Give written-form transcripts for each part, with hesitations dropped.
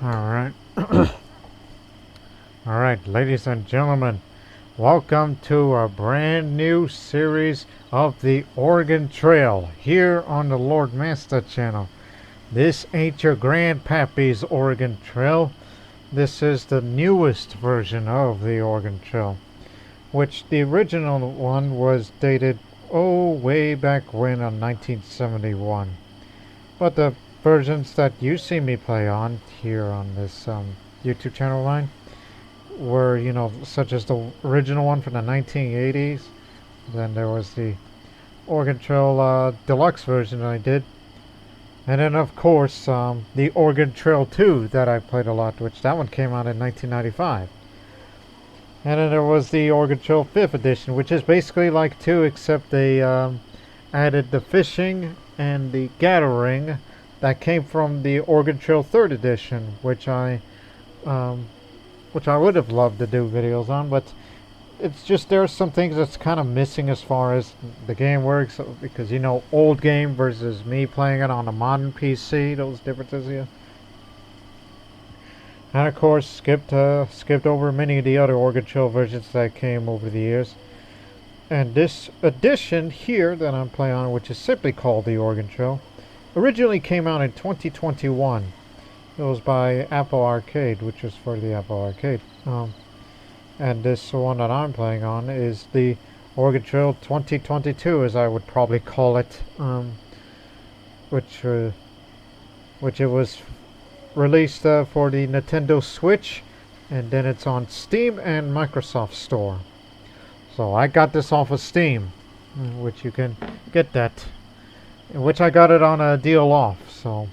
Alright. Alright, ladies and gentlemen, welcome to a brand new series of the Oregon Trail here on the Lord Master channel. This ain't your grandpappy's Oregon Trail. This is the newest version of the Oregon Trail, which the original one was dated, way back when in 1971. But the versions that you see me play on here on this YouTube channel of mine were, such as the original one from the 1980s. Then there was the Oregon Trail deluxe version that I did. And then, of course, the Oregon Trail 2 that I played a lot, which that one came out in 1995. And then there was the Oregon Trail 5th edition, which is basically like 2, except they added the fishing and the gathering that came from the Oregon Trail 3rd edition, which I would have loved to do videos on, but it's just there are some things that's kind of missing as far as the game works, because old game versus me playing it on a modern PC, those differences here. And of course skipped over many of the other Oregon Trail versions that came over the years. And this edition here that I'm playing on, which is simply called the Oregon Trail, originally came out in 2021. It was by Apple Arcade, which was for the Apple Arcade. And this one that I'm playing on is the Oregon Trail 2022, as I would probably call it, which it was released for the Nintendo Switch, and then it's on Steam and Microsoft Store. So I got this off of Steam, which you can get that, which I got it on a deal off. So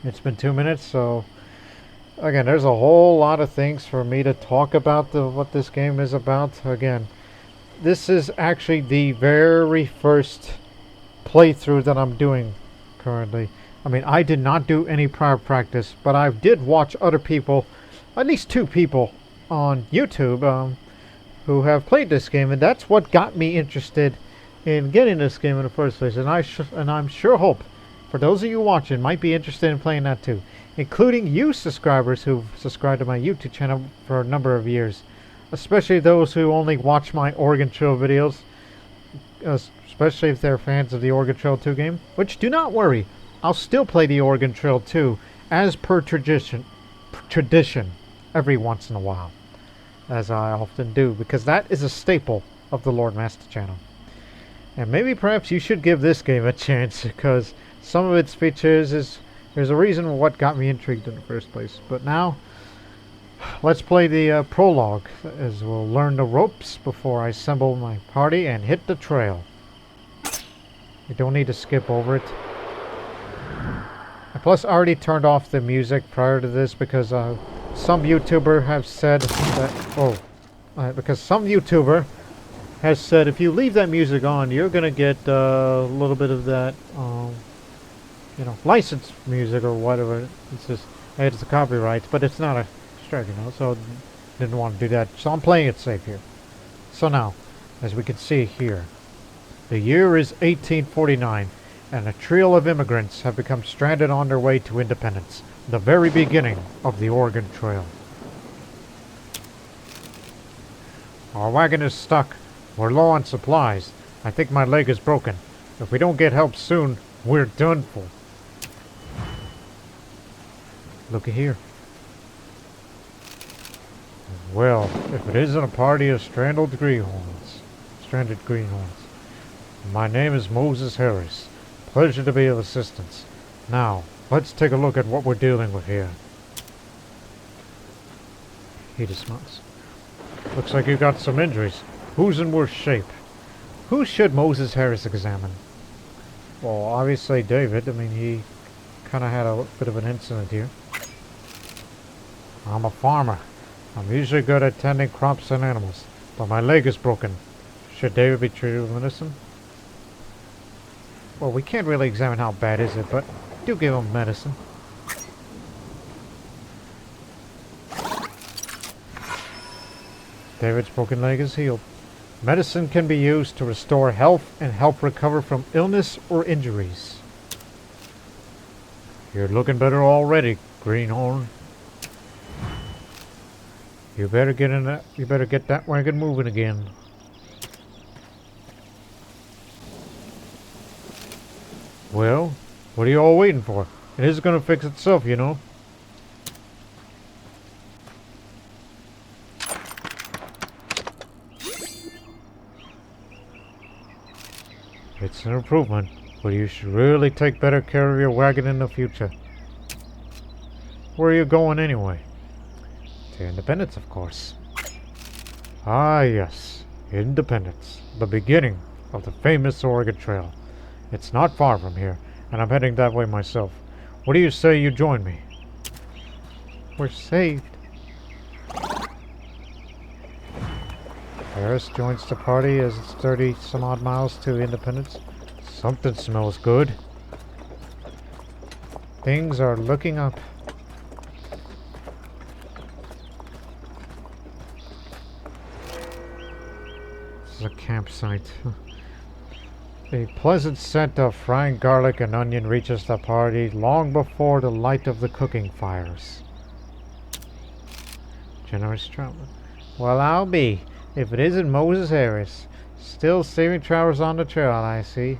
it's been 2 minutes, so again, there's a whole lot of things for me to talk about what this game is about. Again, this is actually the very first playthrough that I'm doing currently. I mean, I did not do any prior practice, but I did watch other people, at least 2 people on YouTube, who have played this game, and that's what got me interested in getting this game in the first place. And I'm sure hope for those of you watching might be interested in playing that too, including you subscribers who've subscribed to my YouTube channel for a number of years, especially those who only watch my Oregon Trail videos, especially if they're fans of the Oregon Trail 2 game, which, do not worry, I'll still play the Oregon Trail 2 as per tradition every once in a while, as I often do, because that is a staple of the Lord Master channel. And maybe perhaps you should give this game a chance, because some of its features there's a reason what got me intrigued in the first place. But now, let's play the prologue, as we'll learn the ropes before I assemble my party and hit the trail. You don't need to skip over it. And plus, I already turned off the music prior to this, because some YouTuber have said that... because some YouTuber has said if you leave that music on, you're going to get a little bit of that... licensed music or whatever. It's just, it's the copyright, but it's not a strike, so didn't want to do that. So I'm playing it safe here. So now, as we can see here, the year is 1849, and a trio of immigrants have become stranded on their way to independence, the very beginning of the Oregon Trail. Our wagon is stuck. We're low on supplies. I think my leg is broken. If we don't get help soon, we're done for. Looky here. Well, if it isn't a party of stranded greenhorns. My name is Moses Harris. Pleasure to be of assistance. Now, let's take a look at what we're dealing with here. He dismounts. Looks like you got some injuries. Who's in worse shape? Who should Moses Harris examine? Well, obviously David. I mean, he kind of had a bit of an incident here. I'm a farmer. I'm usually good at tending crops and animals, but my leg is broken. Should David be treated with medicine? Well, we can't really examine how bad is it, but do give him medicine. David's broken leg is healed. Medicine can be used to restore health and help recover from illness or injuries. You're looking better already, Greenhorn. You better get in that. You better get that wagon moving again. Well, what are you all waiting for? It is gonna fix itself, you know. It's an improvement, but you should really take better care of your wagon in the future. Where are you going anyway? To Independence, of course. Ah, yes. Independence. The beginning of the famous Oregon Trail. It's not far from here, and I'm heading that way myself. What do you say you join me? We're saved. Harris joins the party as it's 30 some odd miles to Independence. Something smells good. Things are looking up. This is a campsite. A pleasant scent of frying garlic and onion reaches the party long before the light of the cooking fires. Generous traveler. Well, I'll be, if it isn't Moses Harris. Still saving travelers on the trail, I see.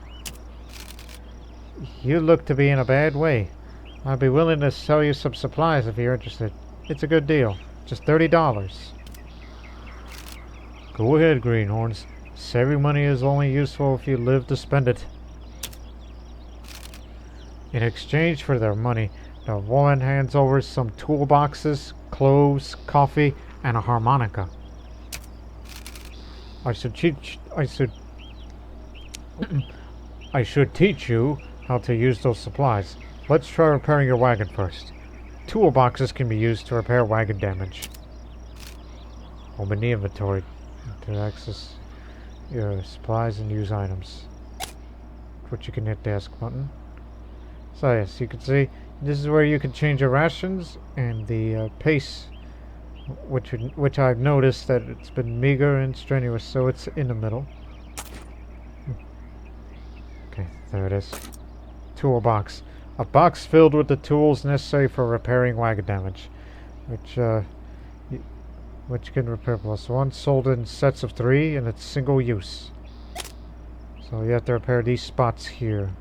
You look to be in a bad way. I'd be willing to sell you some supplies if you're interested. It's a good deal. Just $30. Go ahead, Greenhorns. Saving money is only useful if you live to spend it. In exchange for their money, the woman hands over some toolboxes, clothes, coffee, and a harmonica. I should teach you how to use those supplies. Let's try repairing your wagon first. Toolboxes can be used to repair wagon damage. Open the inventory to access your supplies and use items. Which you can hit the desk button. So yes, you can see this is where you can change your rations and the pace, which I've noticed that it's been meager and strenuous, so it's in the middle. Okay, there it is. Toolbox. A box filled with the tools necessary for repairing wagon damage, which can repair +1, sold in sets of 3, and it's single use. So you have to repair these spots here.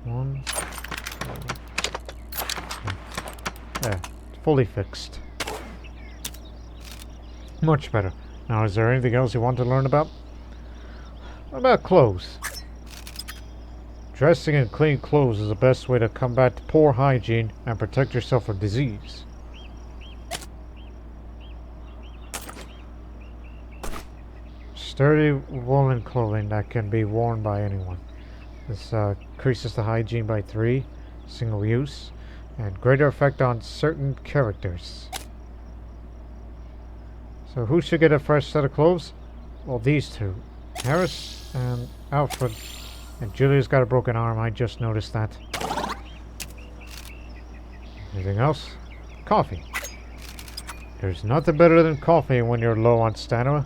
1, 2, there, fully fixed. Much better. Now, is there anything else you want to learn about? What about clothes? Dressing in clean clothes is the best way to combat poor hygiene and protect yourself from disease. Sturdy woolen clothing that can be worn by anyone. This increases the hygiene by 3, single use, and greater effect on certain characters. So who should get a fresh set of clothes? Well, these two. Harris and Alfred. And Julia's got a broken arm, I just noticed that. Anything else? Coffee. There's nothing better than coffee when you're low on stamina.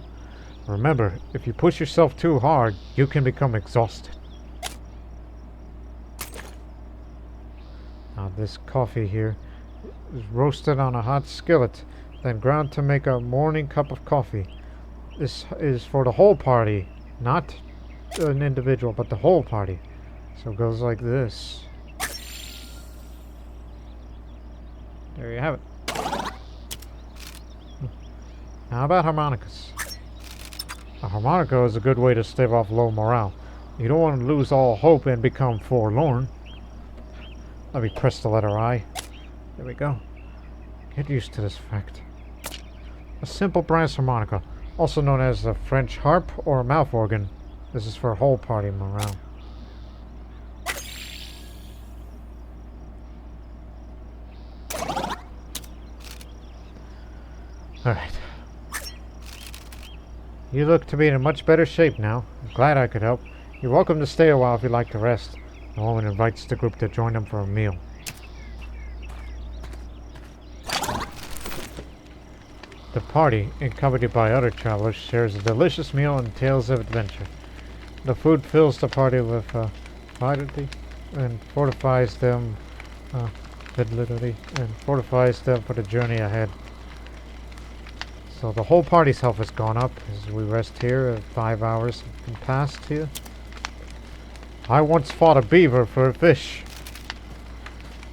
Remember, if you push yourself too hard, you can become exhausted. Now this coffee here is roasted on a hot skillet, then ground to make a morning cup of coffee. This is for the whole party, not an individual, but the whole party. So it goes like this. There you have it. How about harmonicas? A harmonica is a good way to stave off low morale. You don't want to lose all hope and become forlorn. Let me press the letter I. There we go. Get used to this fact. A simple brass harmonica, also known as a French harp or mouth organ. This is for whole party morale. Alright. You look to be in a much better shape now. I'm glad I could help. You're welcome to stay a while if you'd like to rest. The woman invites the group to join them for a meal. The party, accompanied by other travelers, shares a delicious meal and tales of adventure. The food fills the party with and fortifies them. Literally, and fortifies them for the journey ahead. So the whole party's health has gone up as we rest here. 5 hours have been passed here. I once fought a beaver for a fish.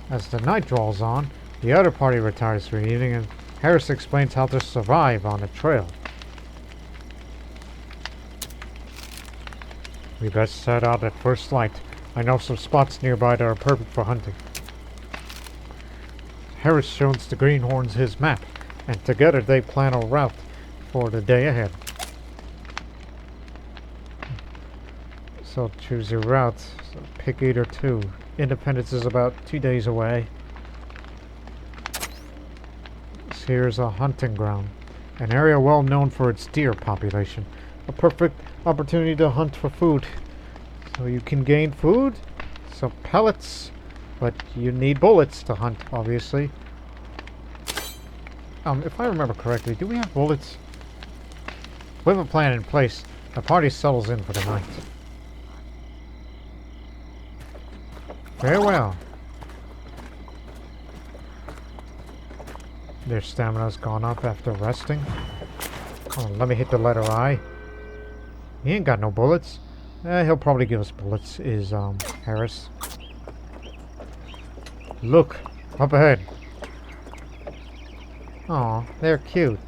As the night draws on, the other party retires for the evening, and Harris explains how to survive on the trail. We best set out at first light. I know some spots nearby that are perfect for hunting. Harris shows the greenhorns his map, and together they plan a route for the day ahead. So choose your route. So pick either two. Independence is about 2 days away. Here's a hunting ground, an area well known for its deer population. A perfect opportunity to hunt for food. So you can gain food, some pellets, but you need bullets to hunt, obviously. If I remember correctly, do we have bullets? With a plan in place, the party settles in for the night. Very well. Their stamina's gone up after resting. Oh, let me hit the letter I. He ain't got no bullets. He'll probably give us bullets, is Harris. Look, up ahead. Aw, they're cute.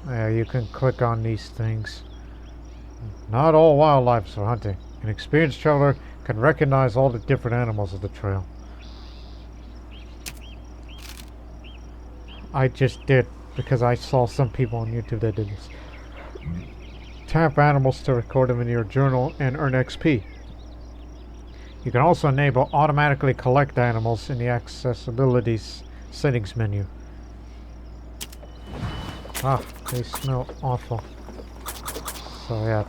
Yeah, you can click on these things. Not all wildlife is for hunting. An experienced traveler can recognize all the different animals of the trail. I just did, because I saw some people on YouTube that did this. Tap animals to record them in your journal and earn XP. You can also enable automatically collect animals in the accessibility settings menu. Ah, they smell awful. So yeah,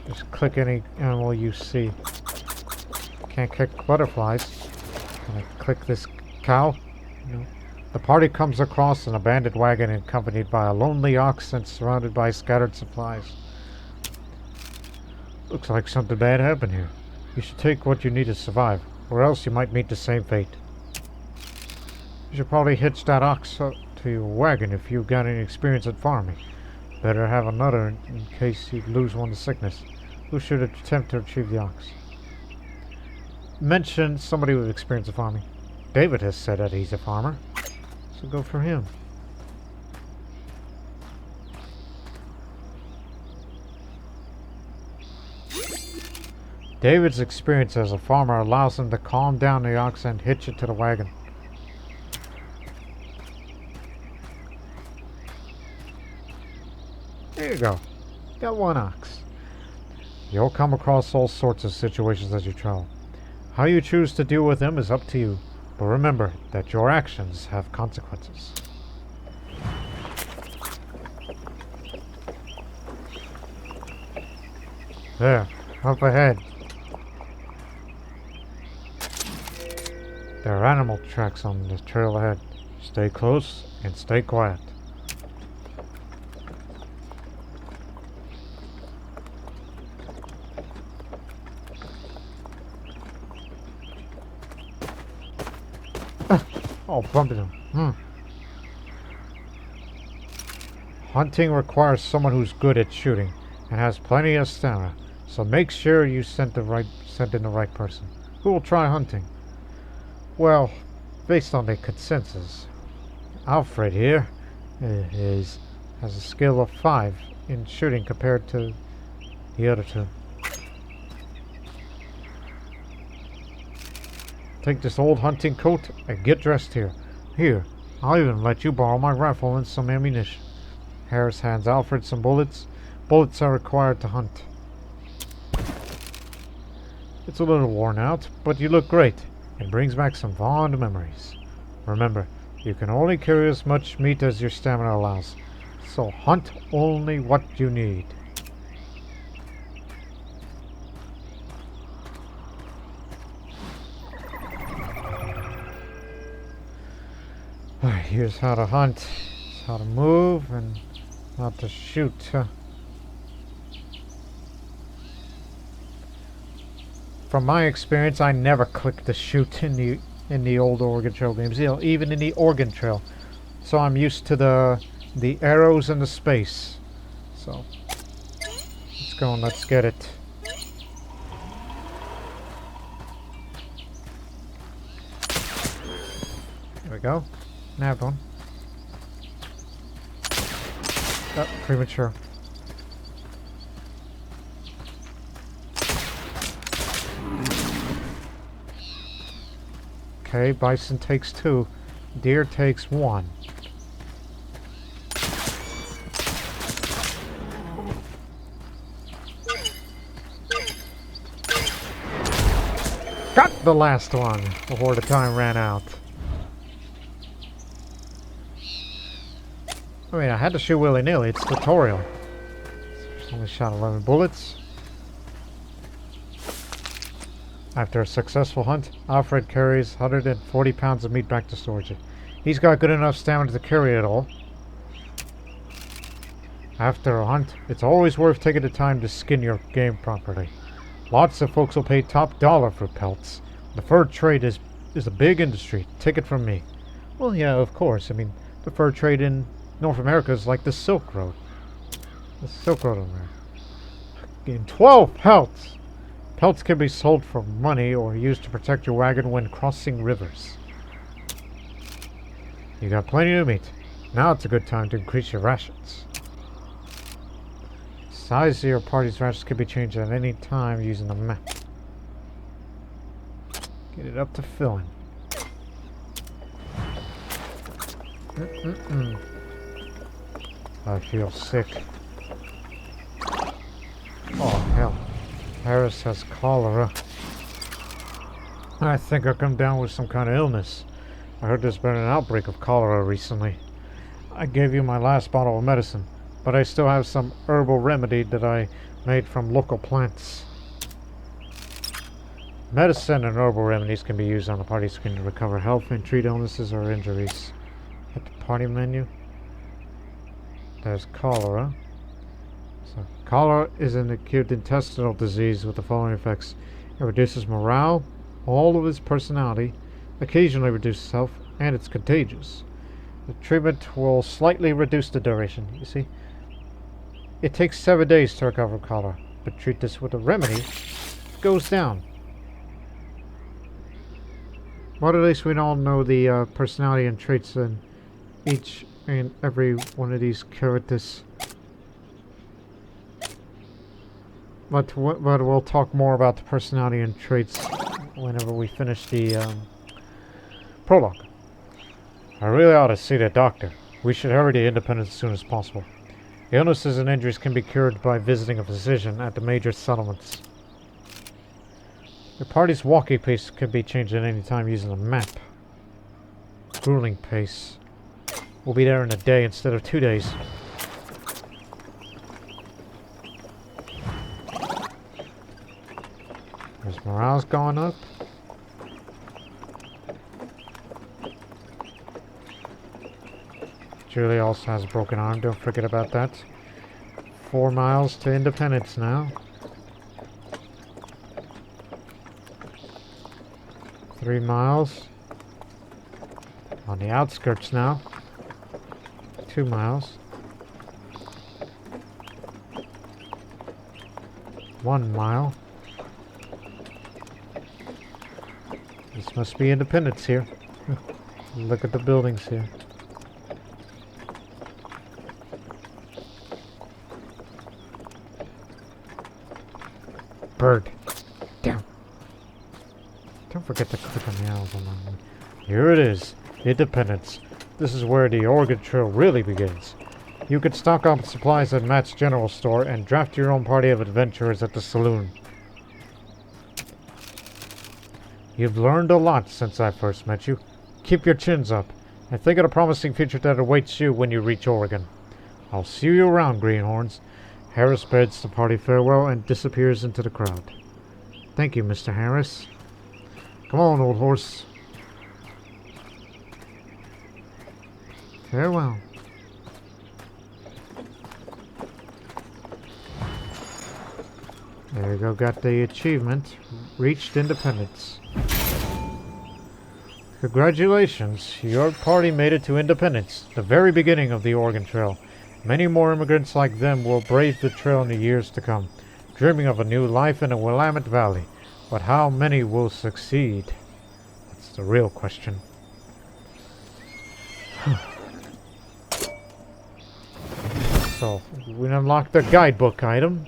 just click any animal you see. Can't click butterflies. Can I click this cow? No. The party comes across an abandoned wagon accompanied by a lonely ox and surrounded by scattered supplies. Looks like something bad happened here. You should take what you need to survive, or else you might meet the same fate. You should probably hitch that ox up to your wagon if you've got any experience at farming. Better have another in case you lose one to sickness. Who should attempt to retrieve the ox? Mention somebody with experience at farming. David has said that he's a farmer. So go for him. David's experience as a farmer allows him to calm down the ox and hitch it to the wagon. There you go. Got one ox. You'll come across all sorts of situations as you travel. How you choose to deal with them is up to you. But remember that your actions have consequences. There, up ahead. There are animal tracks on the trail ahead. Stay close and stay quiet. Oh, bumped him. Hunting requires someone who's good at shooting and has plenty of stamina, so make sure you send in the right person. Who will try hunting? Well, based on the consensus, Alfred here has a skill of 5 in shooting compared to the other two. Take this old hunting coat and get dressed here. Here, I'll even let you borrow my rifle and some ammunition. Harris hands Alfred some bullets. Bullets are required to hunt. It's a little worn out, but you look great. It brings back some fond memories. Remember, you can only carry as much meat as your stamina allows, so hunt only what you need. Here's how to hunt, how to move, and how to shoot. From my experience, I never click to shoot in the old Oregon Trail games, you know, even in the Oregon Trail. So I'm used to the arrows and the space. So let's go and let's get it. There we go. Nabbed one. Oh, premature. Okay, bison takes 2. Deer takes 1. Got the last one before the time ran out. I mean, I had to shoot willy-nilly. It's tutorial. Only shot 11 bullets. After a successful hunt, Alfred carries 140 pounds of meat back to storage. He's got good enough stamina to carry it all. After a hunt, it's always worth taking the time to skin your game properly. Lots of folks will pay top dollar for pelts. The fur trade is a big industry. Take it from me. Well, yeah, of course. I mean, the fur trade in North America is like the Silk Road. The Silk Road over there. In 12 pelts! Pelts can be sold for money or used to protect your wagon when crossing rivers. You got plenty of meat. Now it's a good time to increase your rations. Size of your party's rations can be changed at any time using the map. Get it up to filling. I feel sick. Oh, hell. Harris has cholera. I think I come down with some kind of illness. I heard there's been an outbreak of cholera recently. I gave you my last bottle of medicine, but I still have some herbal remedy that I made from local plants. Medicine and herbal remedies can be used on the party screen to recover health and treat illnesses or injuries. Hit the party menu. There's cholera. So, cholera is an acute intestinal disease with the following effects. It reduces morale, all of his personality, occasionally reduces health, and it's contagious. The treatment will slightly reduce the duration. You see, it takes 7 days to recover from cholera, but treat this with a remedy, it goes down. But at least we all know the personality and traits in each and every one of these characters. But we'll talk more about the personality and traits whenever we finish the prologue. I really ought to see the doctor. We should hurry to independence as soon as possible. Illnesses and injuries can be cured by visiting a physician at the major settlements. The party's walking pace can be changed at any time using a map. Grueling pace. We'll be there in a day instead of 2 days. There's morale's going up. Julie also has a broken arm, don't forget about that. 4 miles to Independence now. 3 miles. On the outskirts now. 2 miles. 1 mile. This must be Independence here. Look at the buildings here. Bird. Down. Don't forget to click on the arrows on that one. Here it is. Independence. This is where the Oregon Trail really begins. You can stock up supplies at Matt's General Store and draft your own party of adventurers at the saloon. You've learned a lot since I first met you. Keep your chins up, and think of the promising future that awaits you when you reach Oregon. I'll see you around, Greenhorns. Harris bids the party farewell and disappears into the crowd. Thank you, Mr. Harris. Come on, old horse. Farewell. There you go, got the achievement. Reached independence. Congratulations, your party made it to independence, the very beginning of the Oregon Trail. Many more immigrants like them will brave the trail in the years to come, dreaming of a new life in the Willamette Valley. But how many will succeed? That's the real question. So, we unlocked the guidebook item.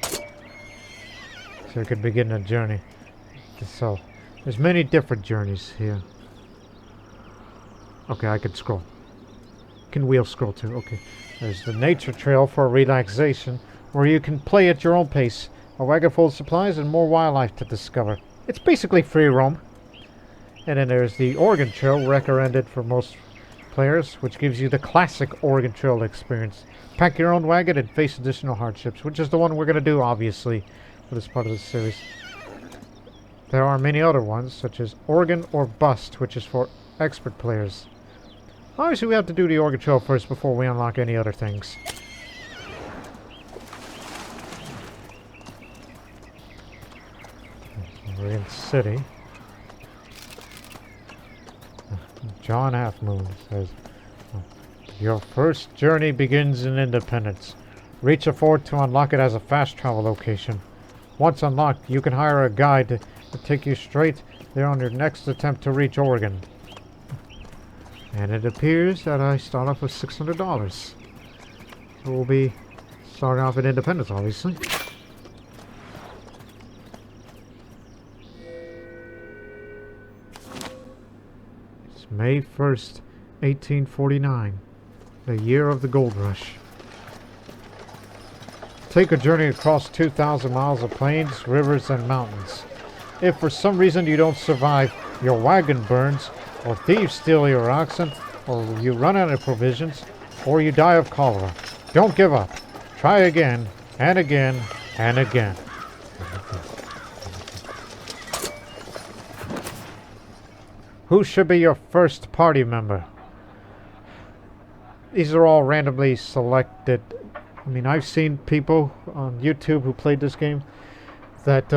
So we could begin a journey. So, there's many different journeys here. Okay, I can scroll. Can wheel scroll too, okay. There's the nature trail for relaxation, where you can play at your own pace. A wagon full of supplies and more wildlife to discover. It's basically free roam. And then there's the Oregon Trail, recommended for most players, which gives you the classic Oregon Trail experience. Pack your own wagon and face additional hardships, which is the one we're going to do, obviously, for this part of the series. There are many other ones, such as Oregon or Bust, which is for expert players. Obviously, we have to do the Oregon Trail first before we unlock any other things. We're in City. John Half Moon says, your first journey begins in Independence. Reach a fort to unlock it as a fast travel location. Once unlocked, you can hire a guide to take you straight there on your next attempt to reach Oregon. And it appears that I start off with $600. So we'll be starting off at Independence, obviously. It's May 1st, 1849, the year of the gold rush. Take a journey across 2,000 miles of plains, rivers, and mountains. If for some reason you don't survive, your wagon burns, or thieves steal your oxen, or you run out of provisions, or you die of cholera, don't give up. Try again, and again, and again. Who should be your first party member? These are all randomly selected. I mean, I've seen people on YouTube who played this game that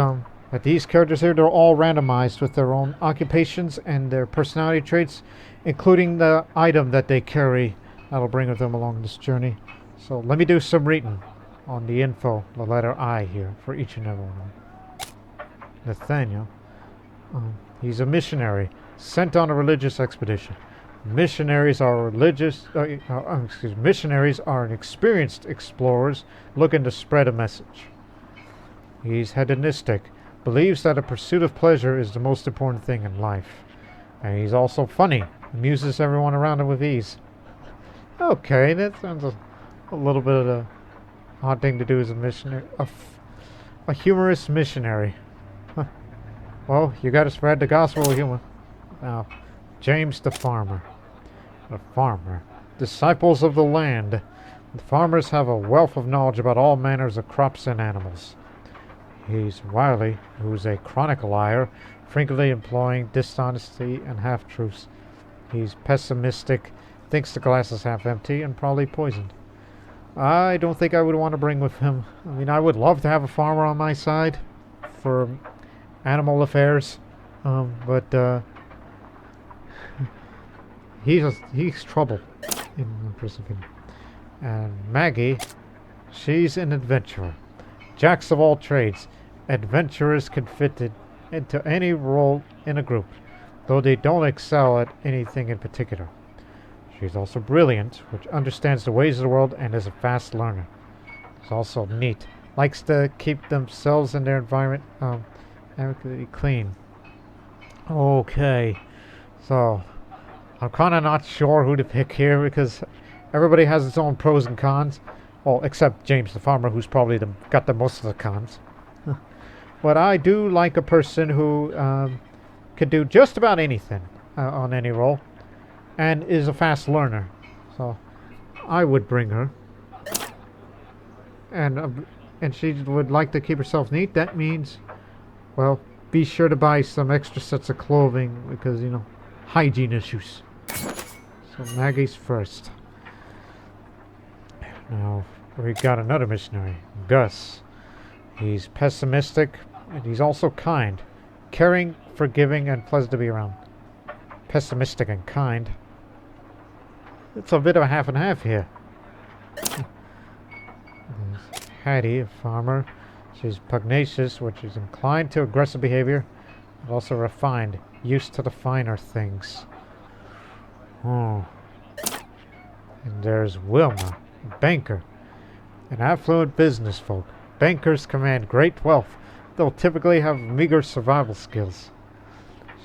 these characters here, they're all randomized with their own occupations and their personality traits, including the item that they carry that'll bring with them along this journey. So let me do some reading on the info, the letter I here, for each and every one. Nathaniel, he's a missionary sent on a religious expedition. Missionaries are missionaries are experienced explorers looking to spread a message. He's hedonistic, believes that a pursuit of pleasure is the most important thing in life. And he's also funny, amuses everyone around him with ease. Okay, that sounds a little bit of a odd thing to do as a missionary. A humorous missionary. Huh. Well, you gotta spread the gospel of humor. Now, James the farmer. The farmer. Disciples of the land. The farmers have a wealth of knowledge about all manners of crops and animals. He's wily, who's a chronic liar, frequently employing dishonesty and half-truths. He's pessimistic, thinks the glass is half empty, and probably poisoned. I don't think I would want to bring with him. I mean, I would love to have a farmer on my side for animal affairs, but he's trouble, in my personal opinion. And Maggie, she's an adventurer. Jacks of all trades, adventurers can fit into any role in a group, though they don't excel at anything in particular. She's also brilliant, which understands the ways of the world and is a fast learner. She's also neat, likes to keep themselves and their environment adequately clean. Okay, so I'm kind of not sure who to pick here because everybody has its own pros and cons. Well, except James the farmer, who's probably got the most of the cons. But I do like a person who can do just about anything on any role, and is a fast learner. So I would bring her. And she would like to keep herself neat. That means, well, be sure to buy some extra sets of clothing because, you know, hygiene issues. So Maggie's first. Now, we got another missionary, Gus. He's pessimistic, and he's also kind. Caring, forgiving, and pleasant to be around. Pessimistic and kind. It's a bit of a half and half here. There's Hattie, a farmer. She's pugnacious, which is inclined to aggressive behavior, but also refined, used to the finer things. Oh. And there's Wilma, a banker, an affluent business folk. Bankers command great wealth, though typically have meager survival skills.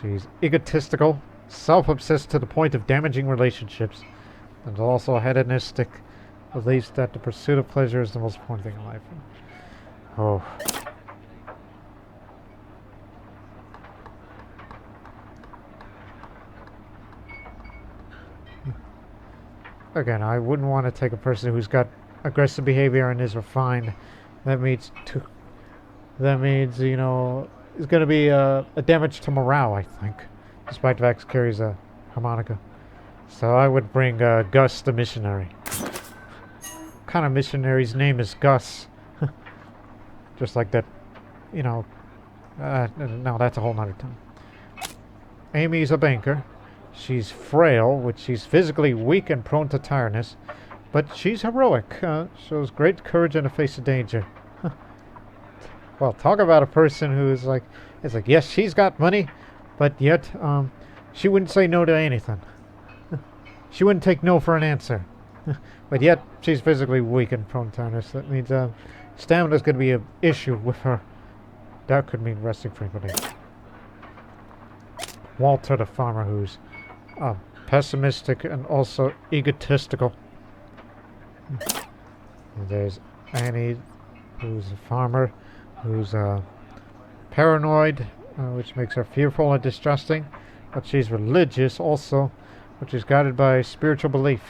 She's egotistical, self-obsessed to the point of damaging relationships, and also hedonistic, believes that the pursuit of pleasure is the most important thing in life. Oh. Again, I wouldn't want to take a person who's got aggressive behavior and is refined. That means, you know, it's going to be a damage to morale, I think. Despite the fact he carries a harmonica. So I would bring Gus the missionary. What kind of missionary's name is Gus? Just like that, you know. No, that's a whole nother time. Amy's a banker. She's frail, which she's physically weak and prone to tiredness. But she's heroic. Shows great courage in the face of danger. Well, talk about a person who's like, it's like, yes, she's got money, but yet, she wouldn't say no to anything. She wouldn't take no for an answer. But yet, she's physically weak and prone to tiredness. That means, stamina's going to be an issue with her. That could mean resting frequently. Walter the farmer, who's pessimistic and also egotistical. And there's Annie, who's a farmer, who's paranoid, which makes her fearful and distrusting. But she's religious also, which is guided by spiritual belief.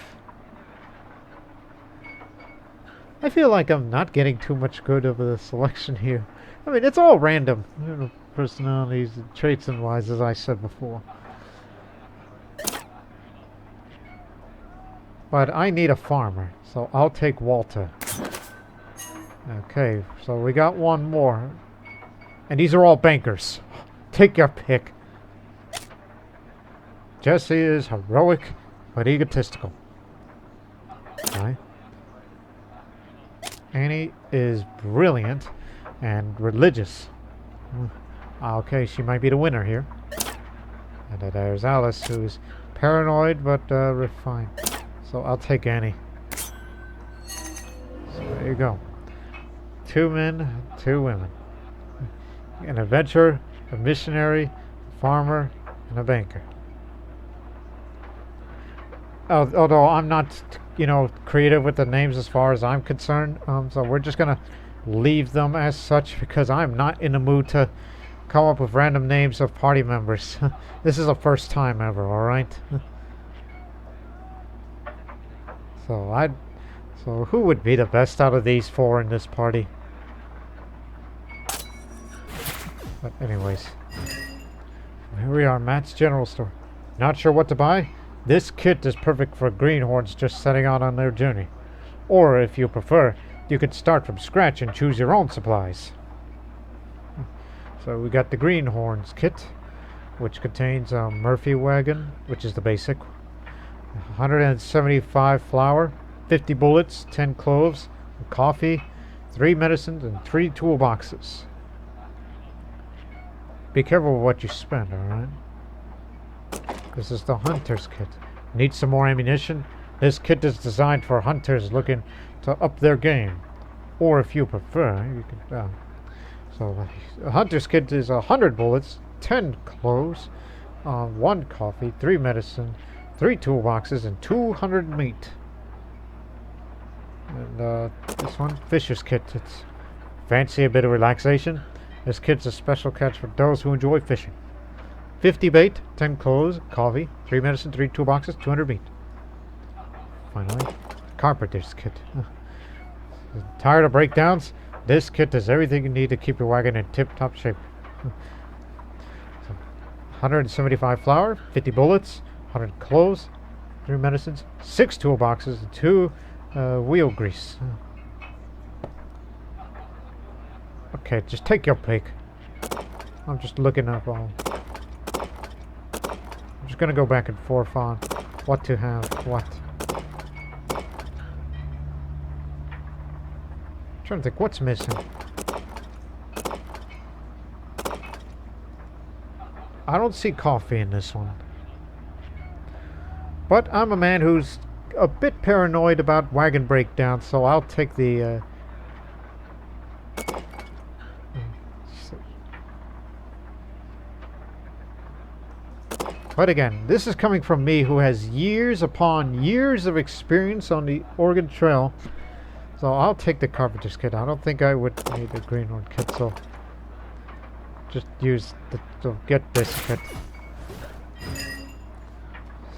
I feel like I'm not getting too much good of a selection here. I mean, it's all random. You know, personalities, traits, and wise, as I said before. But I need a farmer, so I'll take Walter. Okay, so we got one more. And these are all bankers. Take your pick. Jesse is heroic, but egotistical. Okay. Annie is brilliant and religious. Okay, she might be the winner here. And then there's Alice, who's paranoid but refined. So I'll take Annie. So there you go. 2 men, 2 women. An adventurer, a missionary, a farmer, and a banker. Although I'm not, you know, creative with the names as far as I'm concerned, so we're just gonna leave them as such because I'm not in the mood to come up with random names of party members. This is the first time ever, alright? So who would be the best out of these 4 in this party? But anyways, here we are, Matt's General Store. Not sure what to buy? This kit is perfect for greenhorns just setting out on their journey. Or, if you prefer, you could start from scratch and choose your own supplies. So we got the greenhorns kit, which contains a Murphy wagon, which is the basic, 175 flour, 50 bullets, 10 cloves, coffee, 3 medicines, and 3 toolboxes. Be careful with what you spend, alright? This is the hunter's kit. Need some more ammunition? This kit is designed for hunters looking to up their game. Or if you prefer, you can... so, the hunter's kit is 100 bullets, 10 cloves, 1 coffee, 3 medicine, 3 toolboxes, and 200 meat. And this one, fisher's kit. It's fancy a bit of relaxation. This kit's a special catch for those who enjoy fishing. 50 bait, 10 clothes, coffee, 3 medicine, 3 toolboxes, 200 meat. Finally, carpenter's kit. Tired of breakdowns? This kit does everything you need to keep your wagon in tip-top shape. 175 flour, 50 bullets, 100 cloves, 3 medicines, 6 toolboxes, and 2 wheel grease. Okay, just take your pick. I'm just looking up all. I'm just gonna go back and forth on what to have, what. I'm trying to think, what's missing? I don't see coffee in this one. But I'm a man who's a bit paranoid about wagon breakdowns, so I'll take the... But again, this is coming from me who has years upon years of experience on the Oregon Trail. So I'll take the carpenter's kit. I don't think I would need a greenhorn kit, so just use to get this kit.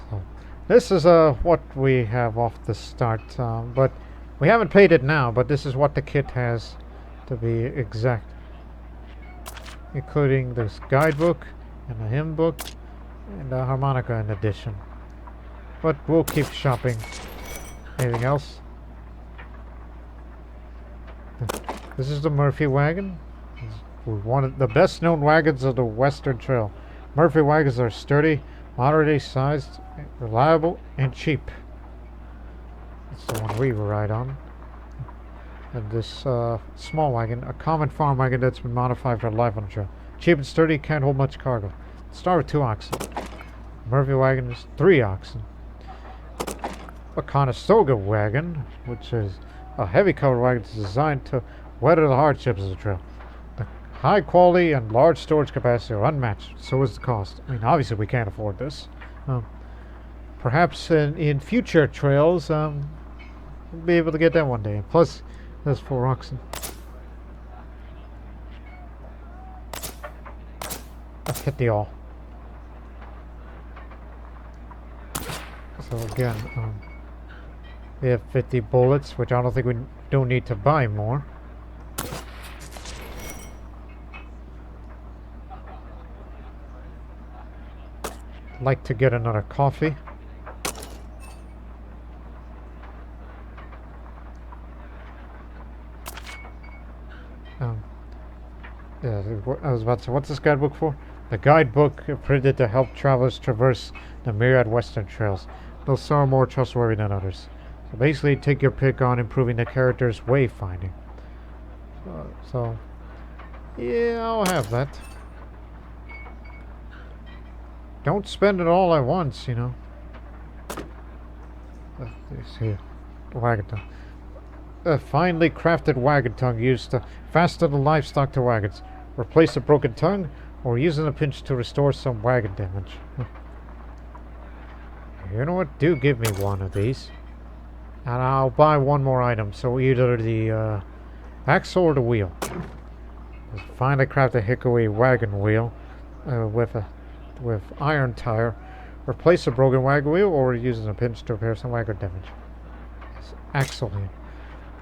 So this is what we have off the start, but we haven't paid it now, but this is what the kit has, to be exact, including this guidebook and a hymn book and a harmonica in addition. But we'll keep shopping. Anything else? This is the Murphy wagon. One of the best known wagons of the Western Trail. Murphy wagons are sturdy, moderately sized, reliable, and cheap. That's the one we ride on. And this small wagon, a common farm wagon that's been modified for life on the trail. Cheap and sturdy, can't hold much cargo. Start with 2 oxen. Murphy wagon is 3 oxen. A Conestoga wagon, which is a heavy covered wagon designed to weather the hardships of the trail. The high quality and large storage capacity are unmatched, so is the cost. I mean, obviously we can't afford this. Perhaps in future trails, we'll be able to get that one day. Plus, there's 4 oxen. Let's hit the all. So again, we have 50 bullets, which I don't think we don't need to buy more. Like to get another coffee. Yeah, I was about to say, what's this guidebook for? The guidebook printed to help travelers traverse the myriad Western trails. Those some are more trustworthy than others. So basically, take your pick on improving the character's wayfinding. So yeah, I'll have that. Don't spend it all at once, you know. This here, wagon tongue. A finely crafted wagon tongue used to fasten the livestock to wagons. Replace a broken tongue, or using a pinch to restore some wagon damage. You know what? Do give me one of these. And I'll buy one more item. So either the axle or the wheel. This finely crafted hickory wagon wheel with iron tire. Replace a broken wagon wheel, or using a pinch to repair some wagon damage. This axle here.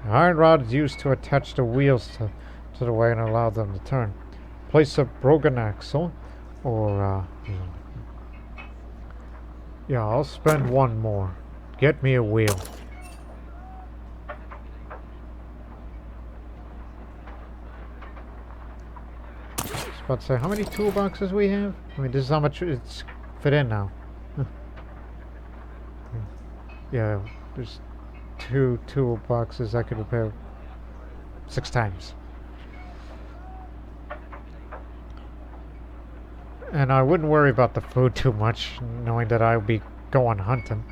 The iron rod is used to attach the wheels to the wagon and allow them to turn. Place a broken axle, or yeah, I'll spend one more. Get me a wheel. I was about to say, how many toolboxes we have? I mean, this is how much it's fit in now. Yeah, there's 2 toolboxes I could repair 6 times. And I wouldn't worry about the food too much, knowing that I'll be going hunting.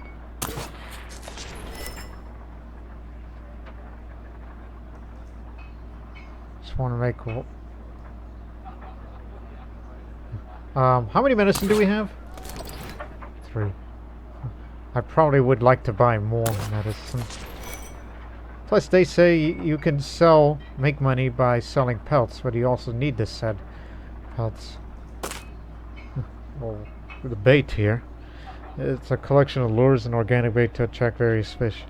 Just want to make... how many medicine do we have? 3. I probably would like to buy more medicine. Plus, they say you can make money by selling pelts, but you also need this set pelts. Well, the bait here. It's a collection of lures and organic bait to attract various fish.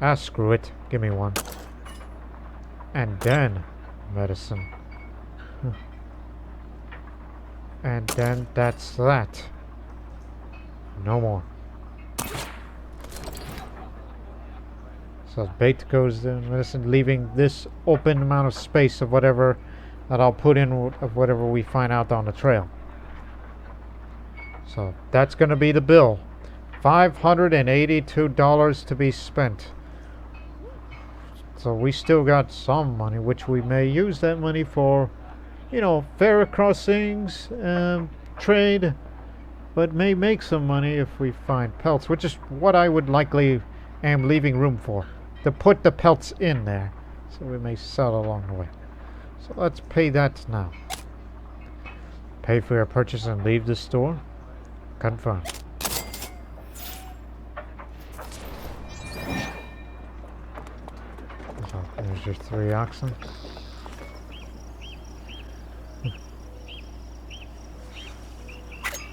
Ah, screw it. Give me one. And then medicine. And then that's that. So So the bait goes in medicine, leaving this open amount of space of whatever that I'll put in of whatever we find out on the trail. So that's going to be the bill. $582 to be spent. So we still got some money, which we may use that money for, ferry crossings, trade, but may make some money if we find pelts, which is what I would likely am leaving room for, to put the pelts in there, so we may sell along the way. So let's pay that now. Pay for your purchase and leave the store. Confirm. So there's your 3 oxen.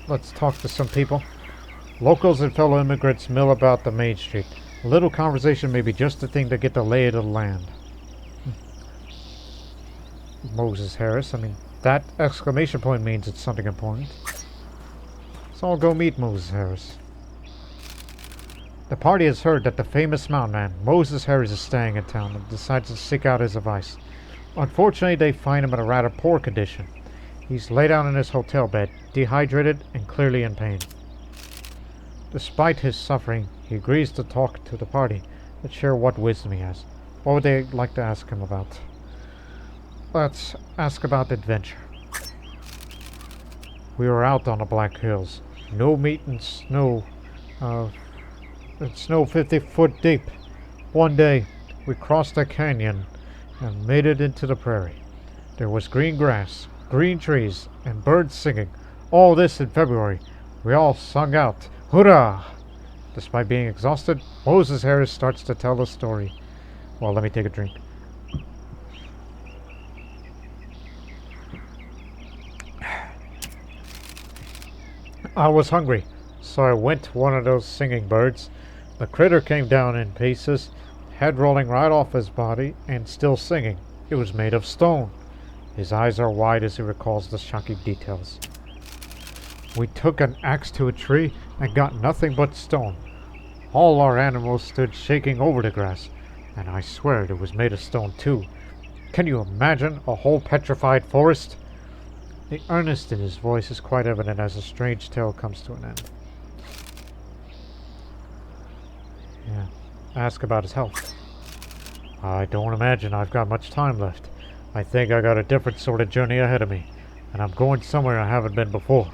Let's talk to some people. Locals and fellow immigrants mill about the main street. A little conversation may be just the thing to get the lay of the land. Moses Harris, that exclamation point means it's something important. So I'll go meet Moses Harris. The party has heard that the famous mountain man, Moses Harris, is staying in town and decides to seek out his advice. Unfortunately, they find him in a rather poor condition. He's laid out in his hotel bed, dehydrated and clearly in pain. Despite his suffering, he agrees to talk to the party and share what wisdom he has. What would they like to ask him about? Let's ask about adventure. We were out on the Black Hills. No meat and snow. Snow 50 foot deep. One day, we crossed a canyon and made it into the prairie. There was green grass, green trees, and birds singing. All this in February. We all sung out, "Hurrah!" Despite being exhausted, Moses Harris starts to tell the story. Well, let me take a drink. I was hungry, so I went to one of those singing birds. The critter came down in pieces, head rolling right off his body, and still singing. It was made of stone. His eyes are wide as he recalls the shocking details. We took an axe to a tree and got nothing but stone. All our animals stood shaking over the grass, and I swear it was made of stone too. Can you imagine a whole petrified forest? The earnest in his voice is quite evident as the strange tale comes to an end. Yeah. Ask about his health. I don't imagine I've got much time left. I think I got a different sort of journey ahead of me, and I'm going somewhere I haven't been before.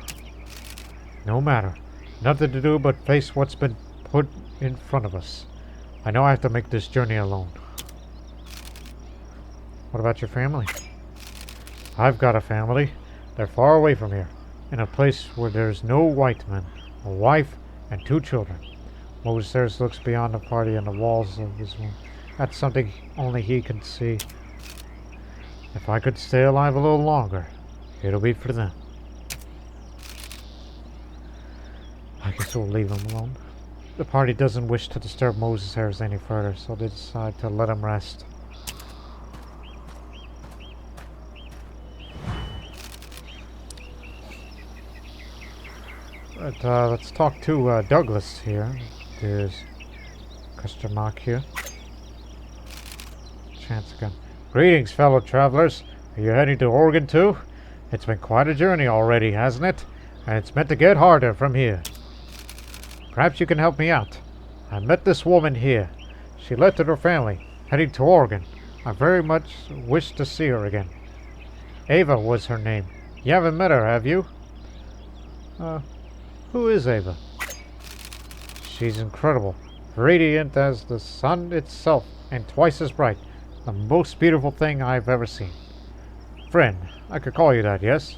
No matter. Nothing to do but face what's been put in front of us. I know I have to make this journey alone. What about your family? I've got a family. They're far away from here, in a place where there's no white men, a wife, and 2 children. Moses Harris looks beyond the party and the walls of his room. That's something only he can see. If I could stay alive a little longer, it'll be for them. I guess we'll leave him alone. The party doesn't wish to disturb Moses Harris any further, so they decide to let him rest. But let's talk to Douglas here. There's Custer Mark here. Chance again. Greetings, fellow travelers. Are you heading to Oregon too? It's been quite a journey already, hasn't it? And it's meant to get harder from here. Perhaps you can help me out. I met this woman here. She left with her family, heading to Oregon. I very much wish to see her again. Ava was her name. You haven't met her, have you? Who is Ava? She's incredible. Radiant as the sun itself, and twice as bright. The most beautiful thing I've ever seen. Friend, I could call you that, yes?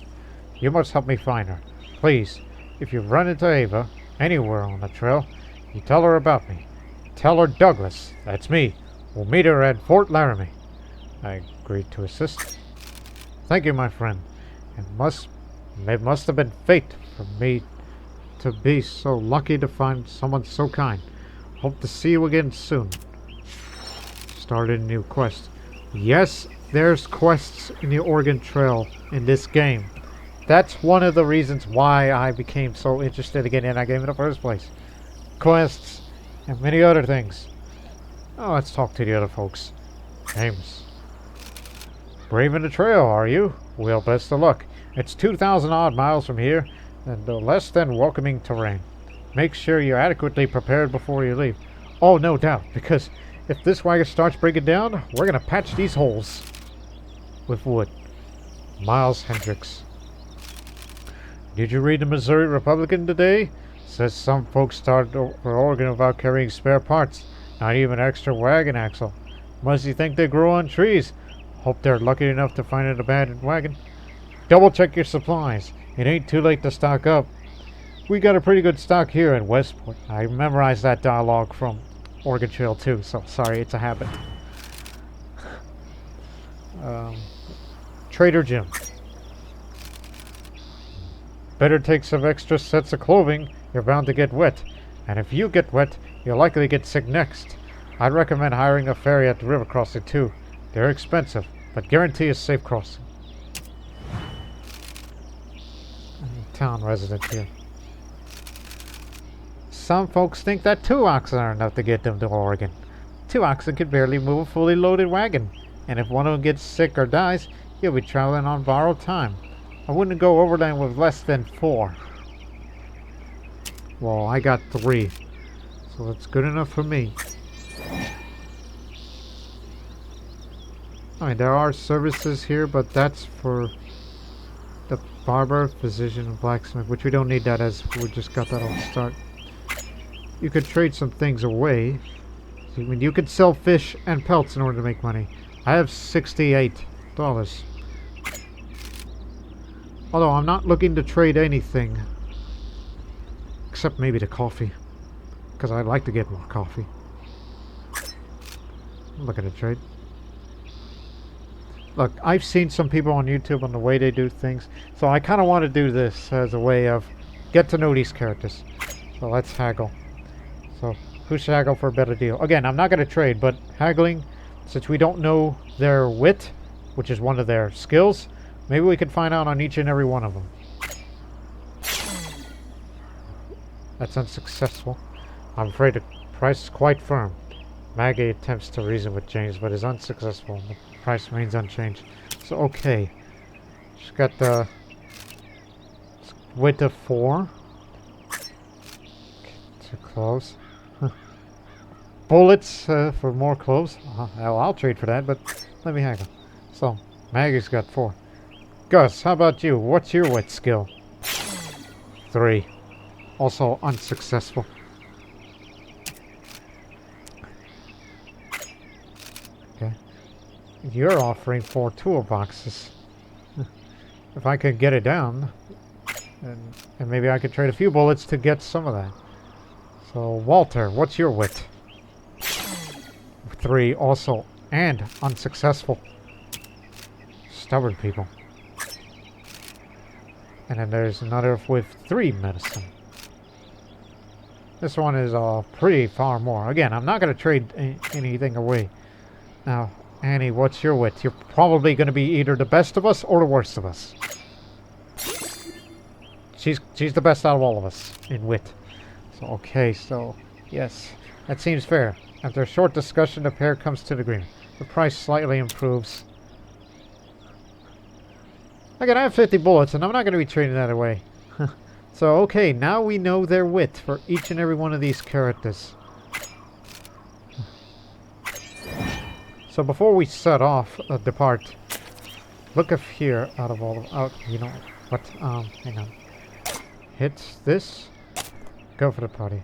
You must help me find her. Please, if you run into Ava, anywhere on the trail, you tell her about me. Tell her Douglas, that's me, will meet her at Fort Laramie. I agreed to assist. Thank you, my friend. It must have been fate for me to be so lucky to find someone so kind. Hope to see you again soon. Started a new quest. Yes, there's quests in the Oregon Trail in this game. That's one of the reasons why I became so interested again in that game in the first place. Quests and many other things. Now let's talk to the other folks. James. Braving the trail, are you? Well, best of luck. It's 2,000 odd miles from here, and less than welcoming terrain. Make sure you're adequately prepared before you leave. Oh, no doubt, because if this wagon starts breaking down, we're going to patch these holes with wood. Miles Hendricks. Did you read the Missouri Republican today? Says some folks started for Oregon about carrying spare parts. Not even an extra wagon axle. Must you think they grow on trees? Hope they're lucky enough to find an abandoned wagon. Double check your supplies. It ain't too late to stock up. We got a pretty good stock here in Westport. I memorized that dialogue from Oregon Trail 2, so sorry, it's a habit. Trader Jim. Better take some extra sets of clothing. You're bound to get wet. And if you get wet, you'll likely get sick next. I'd recommend hiring a ferry at the river crossing too. They're expensive, but guarantee a safe crossing. Town resident here. Some folks think that 2 oxen are enough to get them to Oregon. 2 oxen could barely move a fully loaded wagon. And if one of them gets sick or dies, you'll be traveling on borrowed time. I wouldn't go overland with less than 4. Well, I got 3. So that's good enough for me. I mean, there are services here, but that's for the barber, physician, and blacksmith, which we don't need that as we just got that on start. You could trade some things away. I mean, you could sell fish and pelts in order to make money. I have $68. Although I'm not looking to trade anything. Except maybe the coffee. Because I'd like to get more coffee. I'm looking to trade. Look, I've seen some people on YouTube on the way they do things. So I kind of want to do this as a way of get to know these characters. So let's haggle. So who should haggle for a better deal? Again, I'm not going to trade, but haggling, since we don't know their wit, which is one of their skills, maybe we could find out on each and every one of them. That's unsuccessful. I'm afraid the price is quite firm. Maggie attempts to reason with James, but is unsuccessful. The price remains unchanged. So, okay. She's got the width of 4. Too close. Bullets for more clothes. Well, I'll trade for that, but let me haggle. So, Maggie's got 4. Gus, how about you? What's your wit skill? 3. Also unsuccessful. Okay. You're offering 4 toolboxes. If I could get it down, and maybe I could trade a few bullets to get some of that. So, Walter, what's your wit? 3 also, and unsuccessful. Stubborn people. And then there's another with 3 medicine. This one is pretty far more. Again, I'm not going to trade anything away. Now, Annie, what's your wit? You're probably going to be either the best of us or the worst of us. She's the best out of all of us in wit. So, okay, so, yes, that seems fair. After a short discussion, the pair comes to an agreement. The price slightly improves. Again, I have 50 bullets, and I'm not going to be trading that away. So, okay, now we know their wit for each and every one of these characters. So before we set off, depart, look up here out of all of, you know what, hang on. Hit this, go for the party.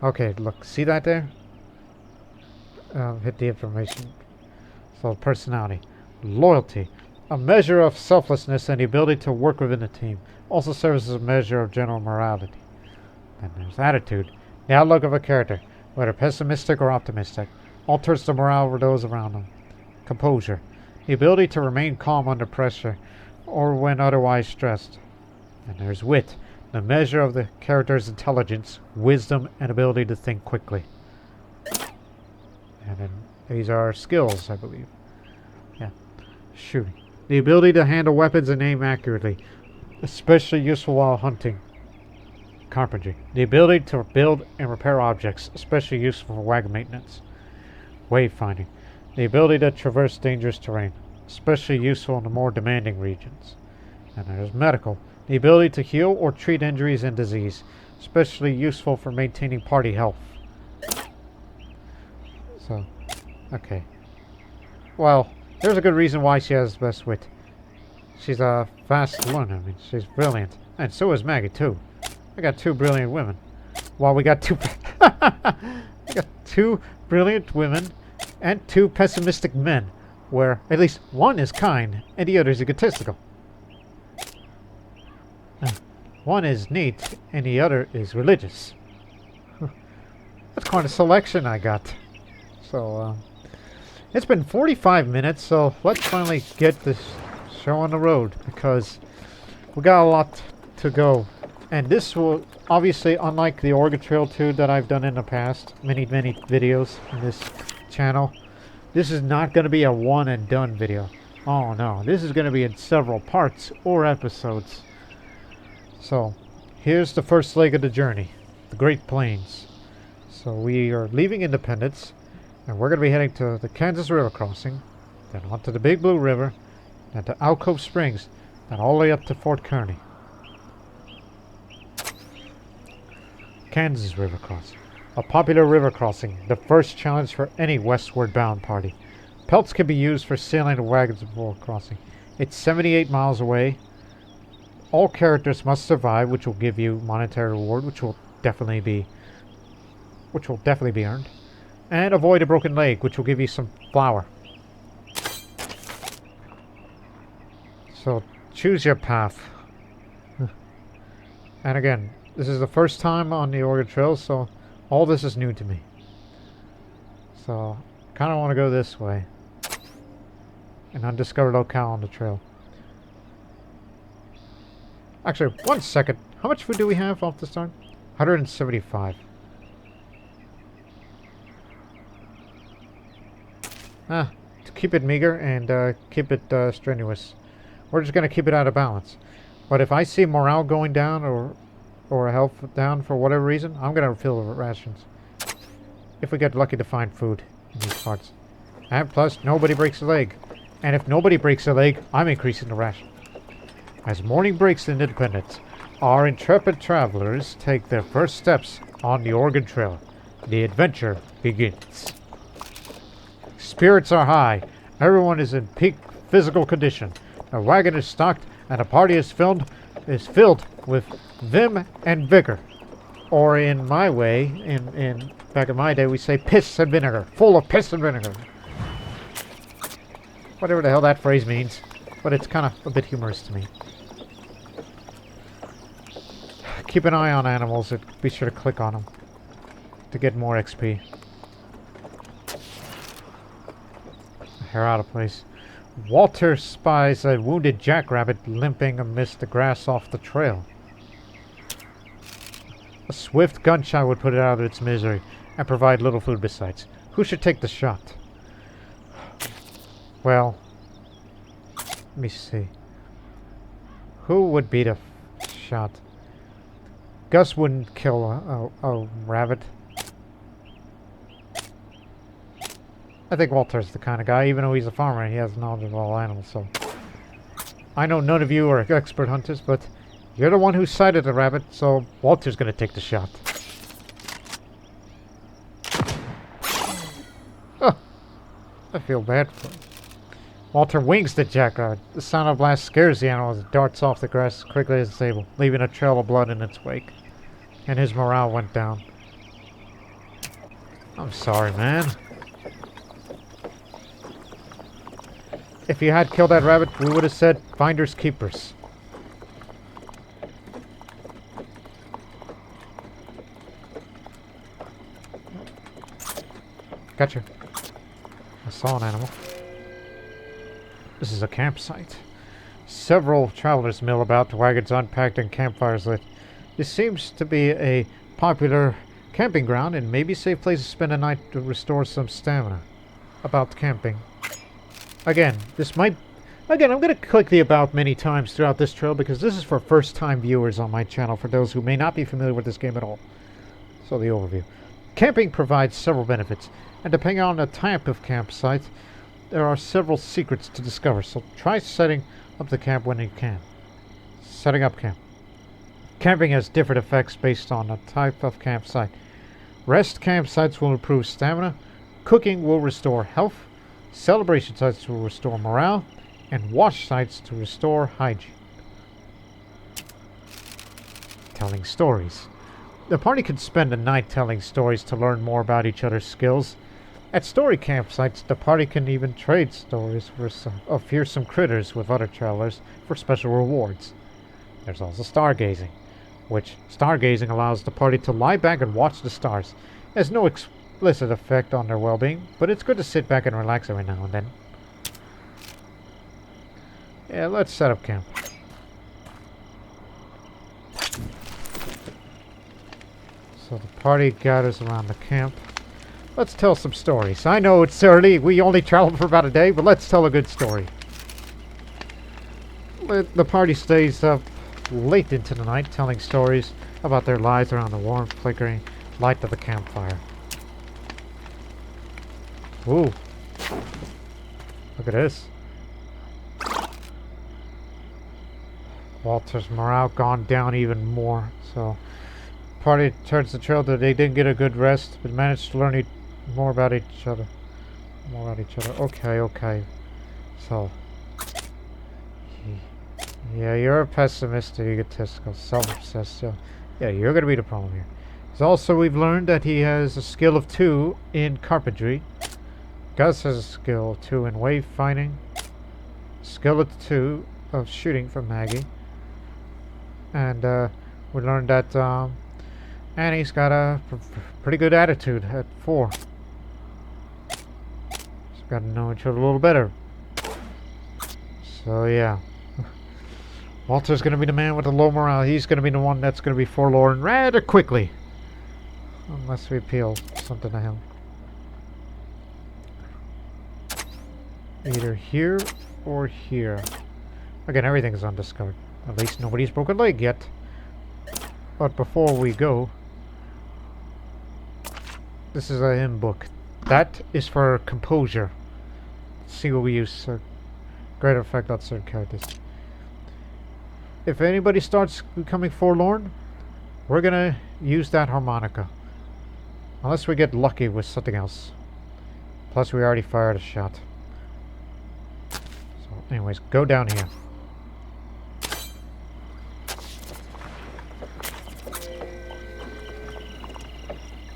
Okay, look, see that there? Hit the information. So, personality. Loyalty. A measure of selflessness and the ability to work within a team. Also serves as a measure of general morality. Then there's attitude. The outlook of a character, whether pessimistic or optimistic, alters the morale of those around them. Composure. The ability to remain calm under pressure or when otherwise stressed. And there's wit. The measure of the character's intelligence, wisdom, and ability to think quickly. And then these are skills, I believe. Yeah. Shooting. The ability to handle weapons and aim accurately, especially useful while hunting. Carpentry. The ability to build and repair objects, especially useful for wagon maintenance. Wayfinding. The ability to traverse dangerous terrain, especially useful in the more demanding regions. And there's medical. The ability to heal or treat injuries and disease, especially useful for maintaining party health. So, okay. Well, there's a good reason why she has the best wit. She's a fast learner. I mean, she's brilliant. And so is Maggie, too. I got two brilliant women. Well, we got two... I got two brilliant women and two pessimistic men, where at least one is kind and the other is egotistical. One is neat and the other is religious. That's quite a selection I got. So, it's been 45 minutes, so let's finally get this show on the road, because we got a lot to go. And this will, obviously, unlike the Oregon Trail 2 that I've done in the past, many videos in this channel, this is not going to be a one and done video. Oh no, this is going to be in several parts or episodes. So, here's the first leg of the journey, the Great Plains. So we are leaving Independence, and we're going to be heading to the Kansas River crossing, then onto the Big Blue River, then to Alcove Springs, then all the way up to Fort Kearny. Kansas River crossing. A popular river crossing, the first challenge for any westward bound party. Pelts can be used for sailing the wagons before crossing. It's 78 miles away. All characters must survive, which will give you monetary reward, which will definitely be earned. And avoid a broken leg, which will give you some flour. So choose your path. And again, this is the first time on the Oregon Trail, so all this is new to me. So, kind of want to go this way. An undiscovered locale on the trail. Actually, 1 second. How much food do we have off the start? 175. To keep it meager and keep it strenuous. We're just going to keep it out of balance. But if I see morale going down or health down for whatever reason, I'm going to refill the rations. If we get lucky to find food in these parts. And plus, nobody breaks a leg. And if nobody breaks a leg, I'm increasing the ration. As morning breaks in Independence, our intrepid travelers take their first steps on the Oregon Trail. The adventure begins. Spirits are high. Everyone is in peak physical condition. The wagon is stocked and the party is filled with vim and vigor. Or in my way, in back in my day, we say piss and vinegar. Full of piss and vinegar. Whatever the hell that phrase means. But it's kind of a bit humorous to me. Keep an eye on animals. Be sure to click on them to get more XP. Hair out of place. Walter spies a wounded jackrabbit limping amidst the grass off the trail. A swift gunshot would put it out of its misery and provide little food besides. Who should take the shot? Well, let me see. Who would be the shot? Gus wouldn't kill a rabbit. I think Walter's the kind of guy, even though he's a farmer and he has knowledge of all animals, so... I know none of you are expert hunters, but you're the one who sighted the rabbit, so Walter's gonna take the shot. Oh, I feel bad for him. Walter wings the jackrabbit. The sound of blast scares the animal as it darts off the grass as quickly as it's able, leaving a trail of blood in its wake. And his morale went down. I'm sorry, man. If you had killed that rabbit, we would have said finders keepers. Gotcha. I saw an animal. This is a campsite. Several travelers mill about, the wagons unpacked and campfires lit. This seems to be a popular camping ground and maybe a safe place to spend a night to restore some stamina. About camping. Again, I'm going to click the about many times throughout this trail because this is for first-time viewers on my channel, for those who may not be familiar with this game at all. So the overview. Camping provides several benefits, and depending on the type of campsite, there are several secrets to discover, so try setting up the camp when you can. Setting up camp. Camping has different effects based on the type of campsite. Rest campsites will improve stamina, cooking will restore health, celebration sites will restore morale, and wash sites to restore hygiene. Telling stories. The party can spend a night telling stories to learn more about each other's skills. At story campsites, the party can even trade stories of fearsome critters with other travelers for special rewards. There's also stargazing, which stargazing allows the party to lie back and watch the stars. It has no explicit effect on their well-being, but it's good to sit back and relax every now and then. Yeah, let's set up camp. So the party gathers around the camp. Let's tell some stories. I know it's early, we only traveled for about a day, but let's tell a good story. The party stays up late into the night telling stories about their lives around the warm, flickering light of the campfire. Ooh. Look at this. Walter's morale gone down even more, so party turns the trail that they didn't get a good rest, but managed to learn more about each other. Okay. So, yeah, you're a pessimistic, egotistical, self-obsessed. So, yeah, you're gonna be the problem here. So also, we've learned that he has a skill of 2 in carpentry. Gus has a skill of 2 in wayfinding. Skill of 2 of shooting from Maggie. And we learned that Annie's got a pretty good attitude at 4. She's got to know each other a little better. So yeah. Walter's going to be the man with the low morale. He's going to be the one that's going to be forlorn rather quickly. Unless we appeal something to him. Either here or here. Again, everything's undiscovered. At least nobody's broken a leg yet. But before we go, this is a hymn book. That is for composure. Let's see what we use. Great effect on certain characters. If anybody starts becoming forlorn, we're gonna use that harmonica. Unless we get lucky with something else. Plus we already fired a shot. So anyways, go down here.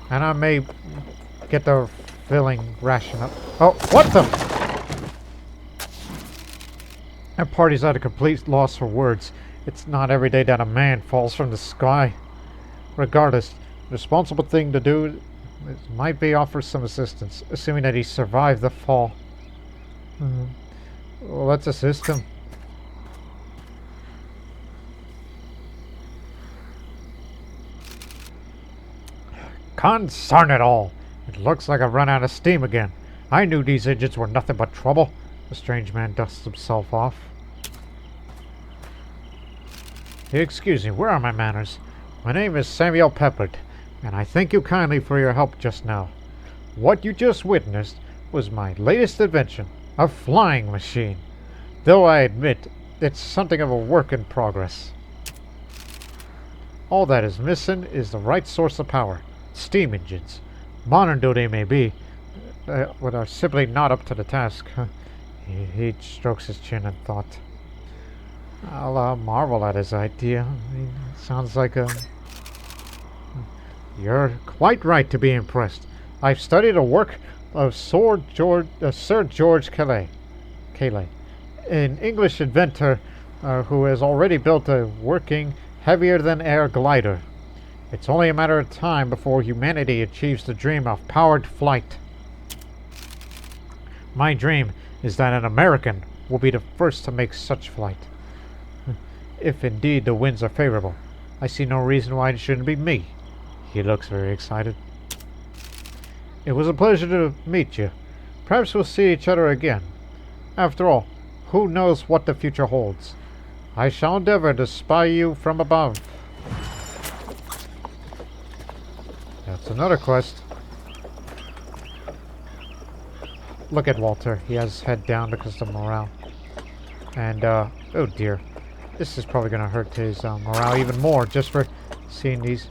And I may get the filling ration up. Oh, what the? That party's at a complete loss for words. It's not every day that a man falls from the sky. Regardless, the responsible thing to do might be offer some assistance, assuming that he survived the fall. Well, let's assist him. Concern it all! It looks like I've run out of steam again. I knew these engines were nothing but trouble. The strange man dusts himself off. Excuse me, where are my manners? My name is Samuel Peppard, and I thank you kindly for your help just now. What you just witnessed was my latest invention, a flying machine. Though I admit, it's something of a work in progress. All that is missing is the right source of power. Steam engines. Modern though they may be, but are simply not up to the task. He strokes his chin in thought. I'll marvel at his idea. I mean, it sounds like a... You're quite right to be impressed. I've studied the work of Sir George Cayley, an English inventor who has already built a working, heavier-than-air glider. It's only a matter of time before humanity achieves the dream of powered flight. My dream is that an American will be the first to make such flight. If indeed the winds are favorable, I see no reason why it shouldn't be me. He looks very excited. It was a pleasure to meet you. Perhaps we'll see each other again. After all, who knows what the future holds? I shall endeavor to spy you from above. That's another quest. Look at Walter. He has his head down because of morale. And, oh dear. This is probably going to hurt his morale even more just for seeing these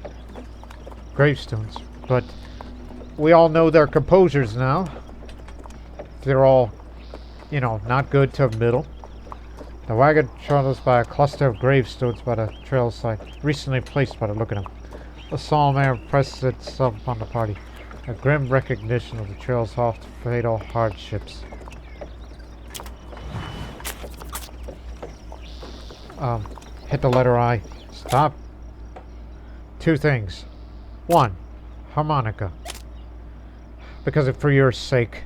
gravestones. But we all know their composures now. They're all, you know, not good to middle. The wagon travels by a cluster of gravestones by the trail side, recently placed by the look of them. A solemn air presses itself upon the party. A grim recognition of the trail's oft fatal hardships. Hit the letter I. Stop. 2 things. 1. Harmonica. Because for your sake.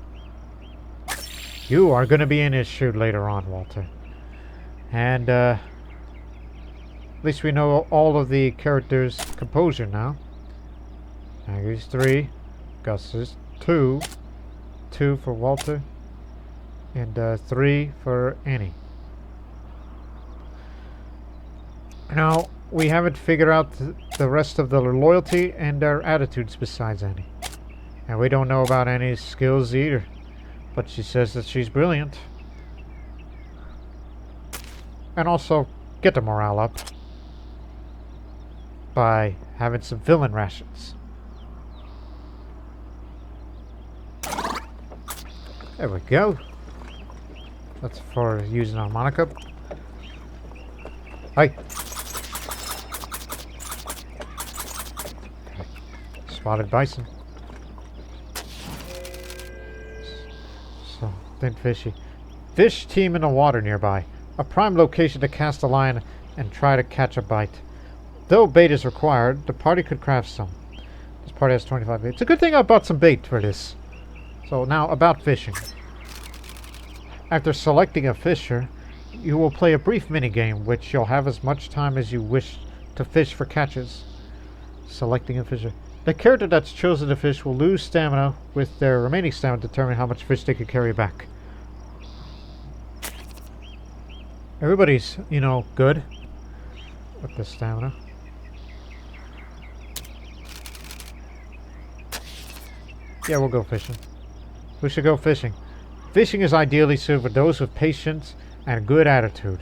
You are going to be an issue later on, Walter. And, at least we know all of the characters' composure now. Maggie's 3. Gus's 2. 2 for Walter. And, 3 for Annie. Now, we haven't figured out the rest of the loyalty and their attitudes besides Annie. And we don't know about Annie's skills either. But she says that she's brilliant. And also, get the morale up by having some villain rations. There we go. That's for using a harmonica. Hi. Spotted bison. So, then fishy. Fish team in the water nearby. A prime location to cast a line and try to catch a bite. Though bait is required, the party could craft some. This party has 25 bait. It's a good thing I bought some bait for this. So now about fishing. After selecting a fisher, you will play a brief minigame which you'll have as much time as you wish to fish for catches. Selecting a fisher. The character that's chosen to fish will lose stamina, with their remaining stamina determining how much fish they can carry back. Everybody's, you know, good with the stamina. Yeah, we'll go fishing. We should go fishing. Fishing is ideally suited for those with patience and a good attitude.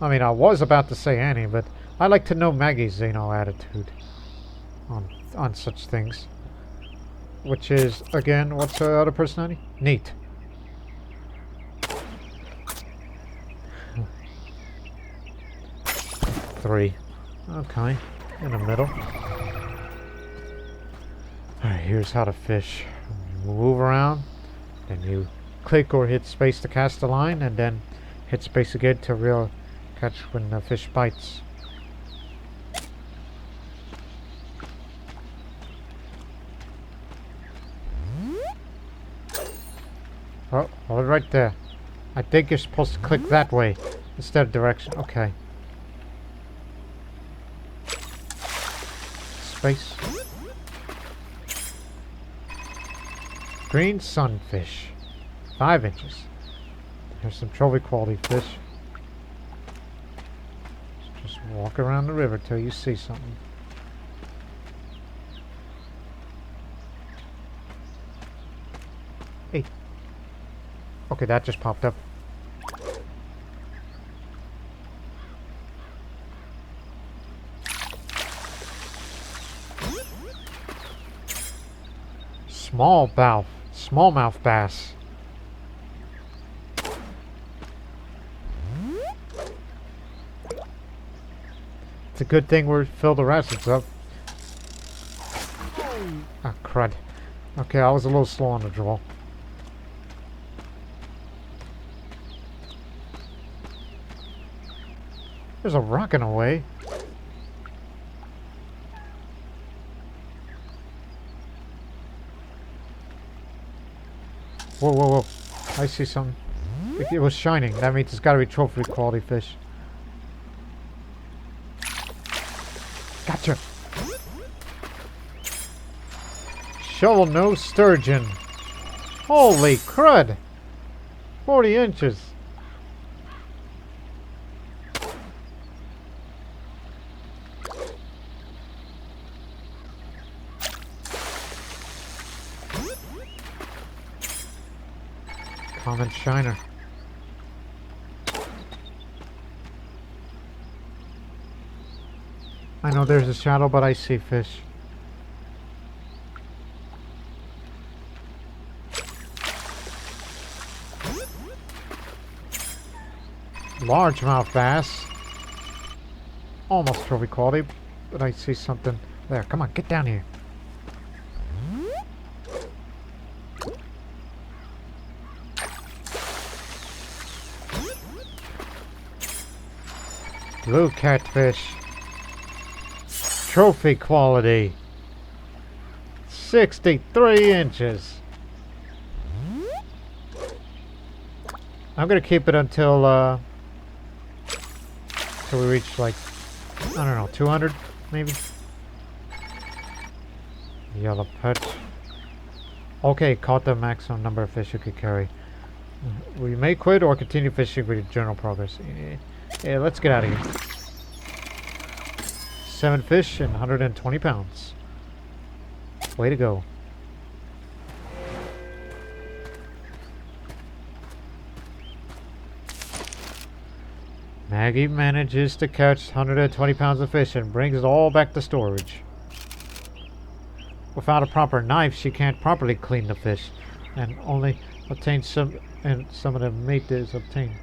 I mean, I was about to say Annie, but I like to know Maggie's, you know, attitude on such things. Which is, again, what's her other personality? Neat. Three. Okay. In the middle. Alright, here's how to fish. You move around, then you click or hit space to cast a line, and then hit space again to catch when the fish bites. Oh, hold it right there. I think you're supposed to click that way instead of direction. Okay. Space. Green sunfish. 5 inches. There's some trophy quality fish. Just walk around the river till you see something. Hey. Okay, that just popped up. Smallmouth bass. It's a good thing we filled the rations up. Ah, crud. Okay, I was a little slow on the draw. There's a rock in the way. Whoa, whoa, whoa. I see something. It was shining. That means it's got to be trophy quality fish. Gotcha. Shovel nose sturgeon. Holy crud. 40 inches. diamond shiner. I know there's a shadow, but I see fish. Largemouth bass. Almost trophy quality, but I see something there. Come on, get down here. Blue catfish. Trophy quality. 63 inches. I'm gonna keep it until we reach, like, I don't know, 200 maybe. Yellow perch. Okay, caught the maximum number of fish you could carry. We may quit or continue fishing for your general progress. Yeah, let's get out of here. 7 fish and 120 pounds. Way to go. Maggie manages to catch 120 pounds of fish and brings it all back to storage. Without a proper knife, she can't properly clean the fish and only obtain some of the meat is obtained.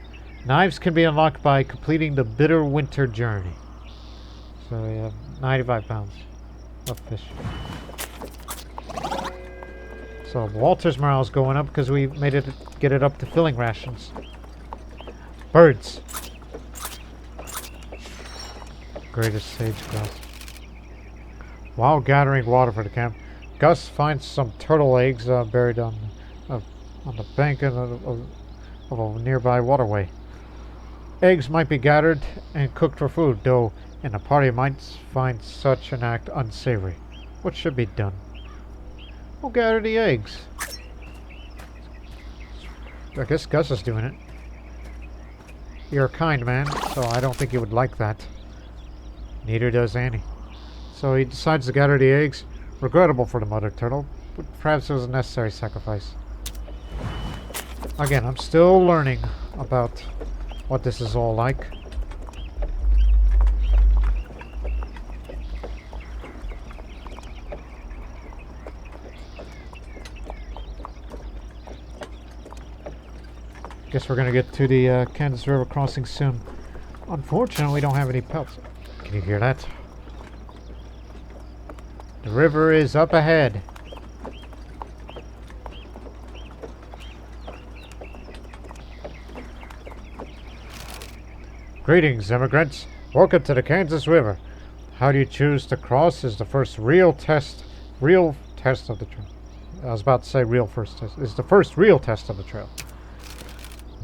Knives can be unlocked by completing the bitter winter journey. So we have 95 pounds of fish. So Walter's morale is going up because we made it get it up to filling rations. Birds. Greatest sage-grouse. While gathering water for the camp, Gus finds some turtle eggs buried on the bank of a nearby waterway. Eggs might be gathered and cooked for food, though in a party might find such an act unsavory. What should be done? We'll gather the eggs. I guess Gus is doing it. You're a kind man, so I don't think you would like that. Neither does Annie. So he decides to gather the eggs. Regrettable for the mother turtle, but perhaps it was a necessary sacrifice. Again, I'm still learning about what this is all like. Guess we're gonna get to the Kansas River crossing soon. Unfortunately, we don't have any pelts. Can you hear that? The river is up ahead. Greetings, immigrants. Welcome to the Kansas River. How do you choose to cross is the first real test of the trail. I was about to say is the first real test of the trail.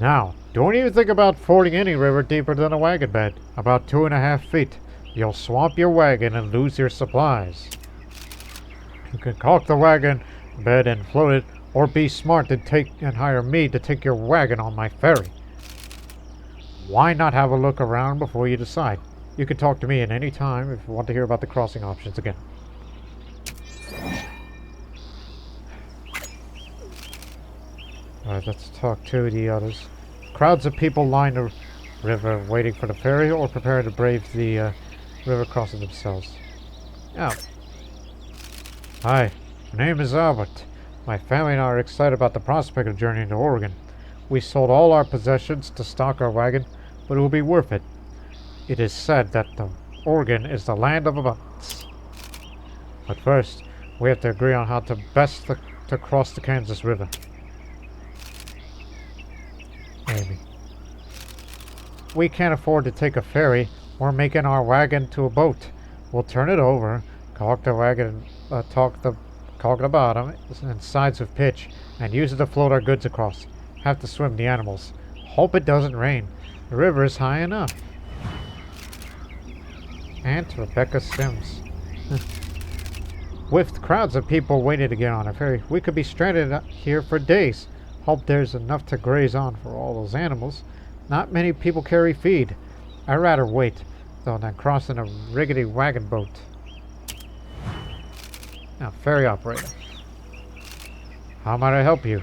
Now, don't even think about fording any river deeper than a wagon bed, about 2.5 feet. You'll swamp your wagon and lose your supplies. You can caulk the wagon bed and float it, or be smart and hire me to take your wagon on my ferry. Why not have a look around before you decide? You can talk to me at any time if you want to hear about the crossing options again. Alright, let's talk to the others. Crowds of people line the river waiting for the ferry or preparing to brave the river crossing themselves. Oh. Hi, my name is Albert. My family and I are excited about the prospect of journeying to Oregon. We sold all our possessions to stock our wagon, but it will be worth it. It is said that Oregon is the land of abundance. But first, we have to agree on how to best to cross the Kansas River. Amy. We can't afford to take a ferry. We're making our wagon to a boat. We'll turn it over, caulk the wagon, caulk the bottom and sides with pitch, and use it to float our goods across. Have to swim the animals. Hope it doesn't rain. The river is high enough. Aunt Rebecca Sims. With crowds of people waiting to get on a ferry, we could be stranded here for days. Hope there's enough to graze on for all those animals. Not many people carry feed. I'd rather wait, though, than cross in a rickety wagon boat. Now, ferry operator. How might I help you?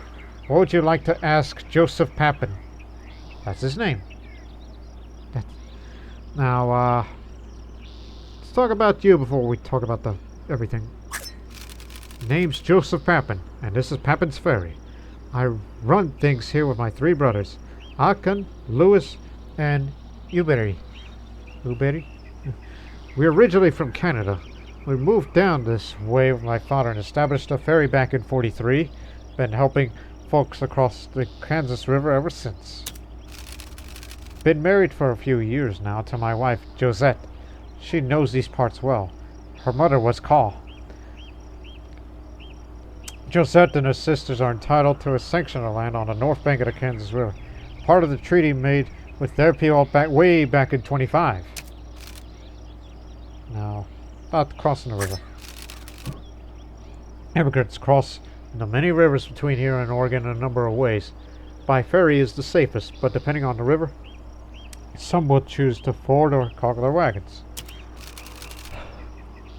What would you like to ask Joseph Papin? That's his name. That's... Now, let's talk about you before we talk about everything. Name's Joseph Papin, and this is Papin's Ferry. I run things here with my 3 brothers, Akan, Louis, and Uberry. Uberry? We're originally from Canada. We moved down this way with my father and established a ferry back in '43. Been helping folks across the Kansas River ever since. Been married for a few years now to my wife, Josette. She knows these parts well. Her mother was Caw. Josette and her sisters are entitled to a section of land on the north bank of the Kansas River. Part of the treaty made with their people way back in '25. Now, about crossing the river. Immigrants cross the many rivers between here and Oregon in a number of ways. By ferry is the safest, but depending on the river, some will choose to ford or cog their wagons.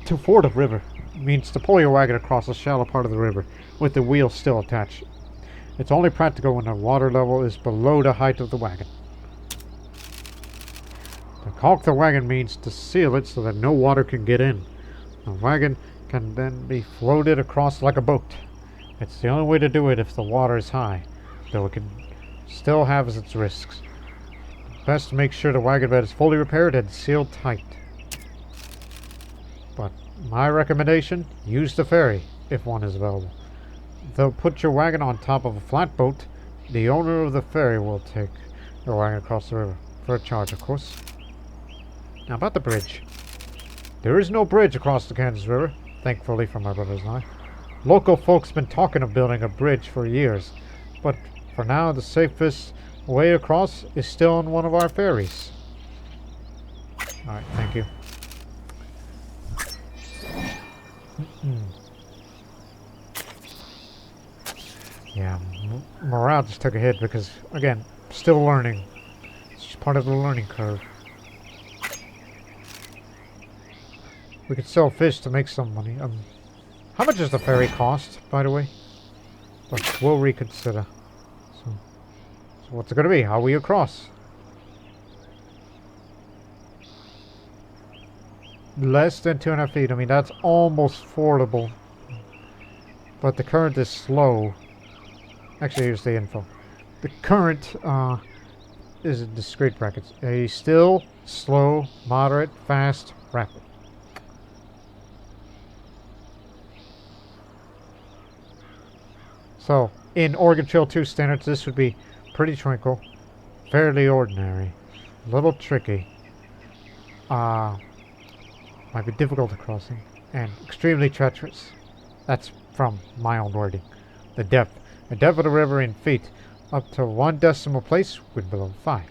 To ford a river means to pull your wagon across a shallow part of the river with the wheel still attached. It's only practical when the water level is below the height of the wagon. To caulk the wagon means to seal it so that no water can get in. The wagon can then be floated across like a boat. It's the only way to do it if the water is high, though it can still have its risks. Best to make sure the wagon bed is fully repaired and sealed tight. But my recommendation, use the ferry, if one is available. Though put your wagon on top of a flatboat, the owner of the ferry will take your wagon across the river, for a charge, of course. Now about the bridge. There is no bridge across the Kansas River, thankfully for my brothers and I. Local folks been talking of building a bridge for years, but for now the safest way across is still on one of our ferries. Alright, thank you. Yeah, morale just took a hit because, again, still learning. It's just part of the learning curve. We could sell fish to make some money. How much does the ferry cost, by the way? But we'll reconsider. So what's it going to be? How are we across? Less than 2.5 feet. I mean, that's almost fordable. But the current is slow. Actually, here's the info. The current is in discrete brackets. A still, slow, moderate, fast, rapid. So, in Oregon Trail 2 standards, this would be pretty tranquil, fairly ordinary, a little tricky, might be difficult to crossing, and extremely treacherous. That's from my own wording. The depth of the river in feet, up to 1 decimal place, wind below 5.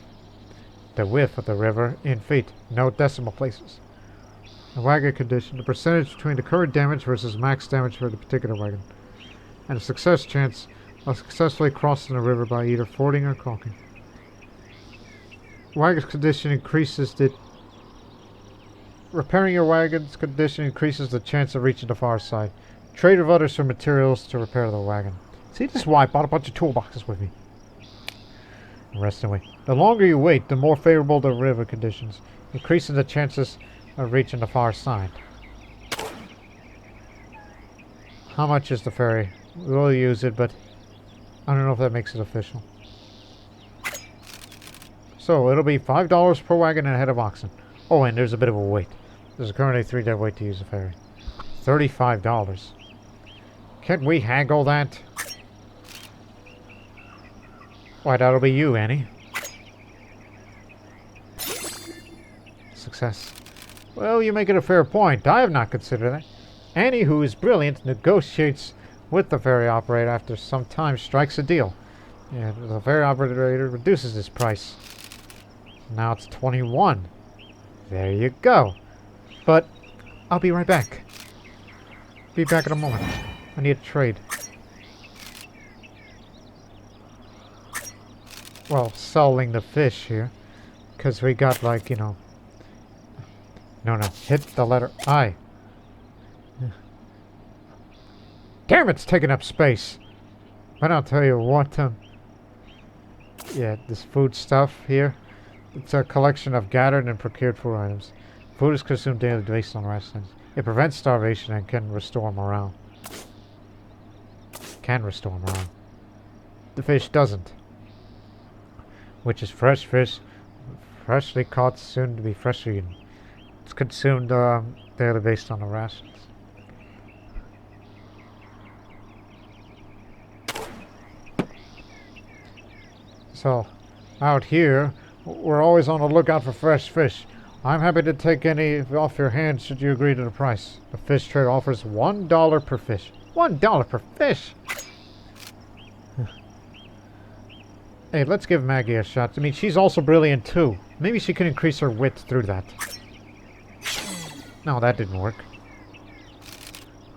The width of the river in feet, no decimal places. The wagon condition, the percentage between the current damage versus max damage for the particular wagon. And a success chance of successfully crossing the river by either fording or caulking. Wagon's condition increases the... Repairing your wagon's condition increases the chance of reaching the far side. Trade with others for materials to repair the wagon. See, this is why I bought a bunch of toolboxes with me. Rest away. The longer you wait, the more favorable the river conditions, increasing the chances of reaching the far side. How much is the ferry? We'll use it, but I don't know if that makes it official. So, it'll be $5 per wagon and a head of oxen. Oh, and there's a bit of a wait. There's currently a 3-day wait to use the ferry. $35. Can't we haggle that? Why, that'll be you, Annie. Success. Well, you make it a fair point. I have not considered that. Annie, who is brilliant, negotiates with the ferry operator after some time, strikes a deal. And the ferry operator reduces his price. Now it's 21. There you go. But I'll be right back. Be back in a moment. I need a trade. Well, selling the fish here. Because we got like, you know... No, hit the letter I. Damn, it's taking up space. But I'll tell you what, yeah, this food stuff here, it's a collection of gathered and procured food items. Food is consumed daily based on rations. It prevents starvation and can restore morale. Can restore morale. The fish doesn't. Which is fresh fish, freshly caught, soon to be freshly eaten. It's consumed daily based on the rations. So, out here, we're always on the lookout for fresh fish. I'm happy to take any off your hands should you agree to the price. The fish trade offers $1 per fish. $1 per fish! Hey, let's give Maggie a shot. I mean, she's also brilliant too. Maybe she can increase her wit through that. No, that didn't work.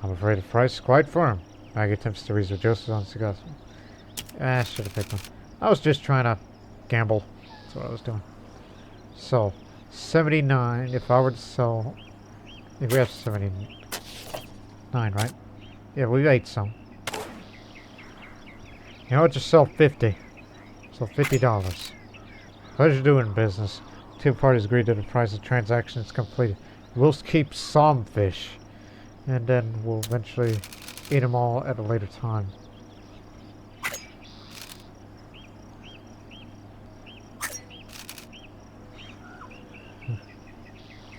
I'm afraid the price is quite firm. Maggie attempts to raise her justice on cigars. I should have picked one. I was just trying to gamble. That's what I was doing. So, 79. If I were to sell... If we have 79, right? Yeah, we ate some. You know what? Just sell 50. So $50. Pleasure doing business. Two parties agreed to the price of the transaction is completed. We'll keep some fish. And then we'll eventually eat them all at a later time.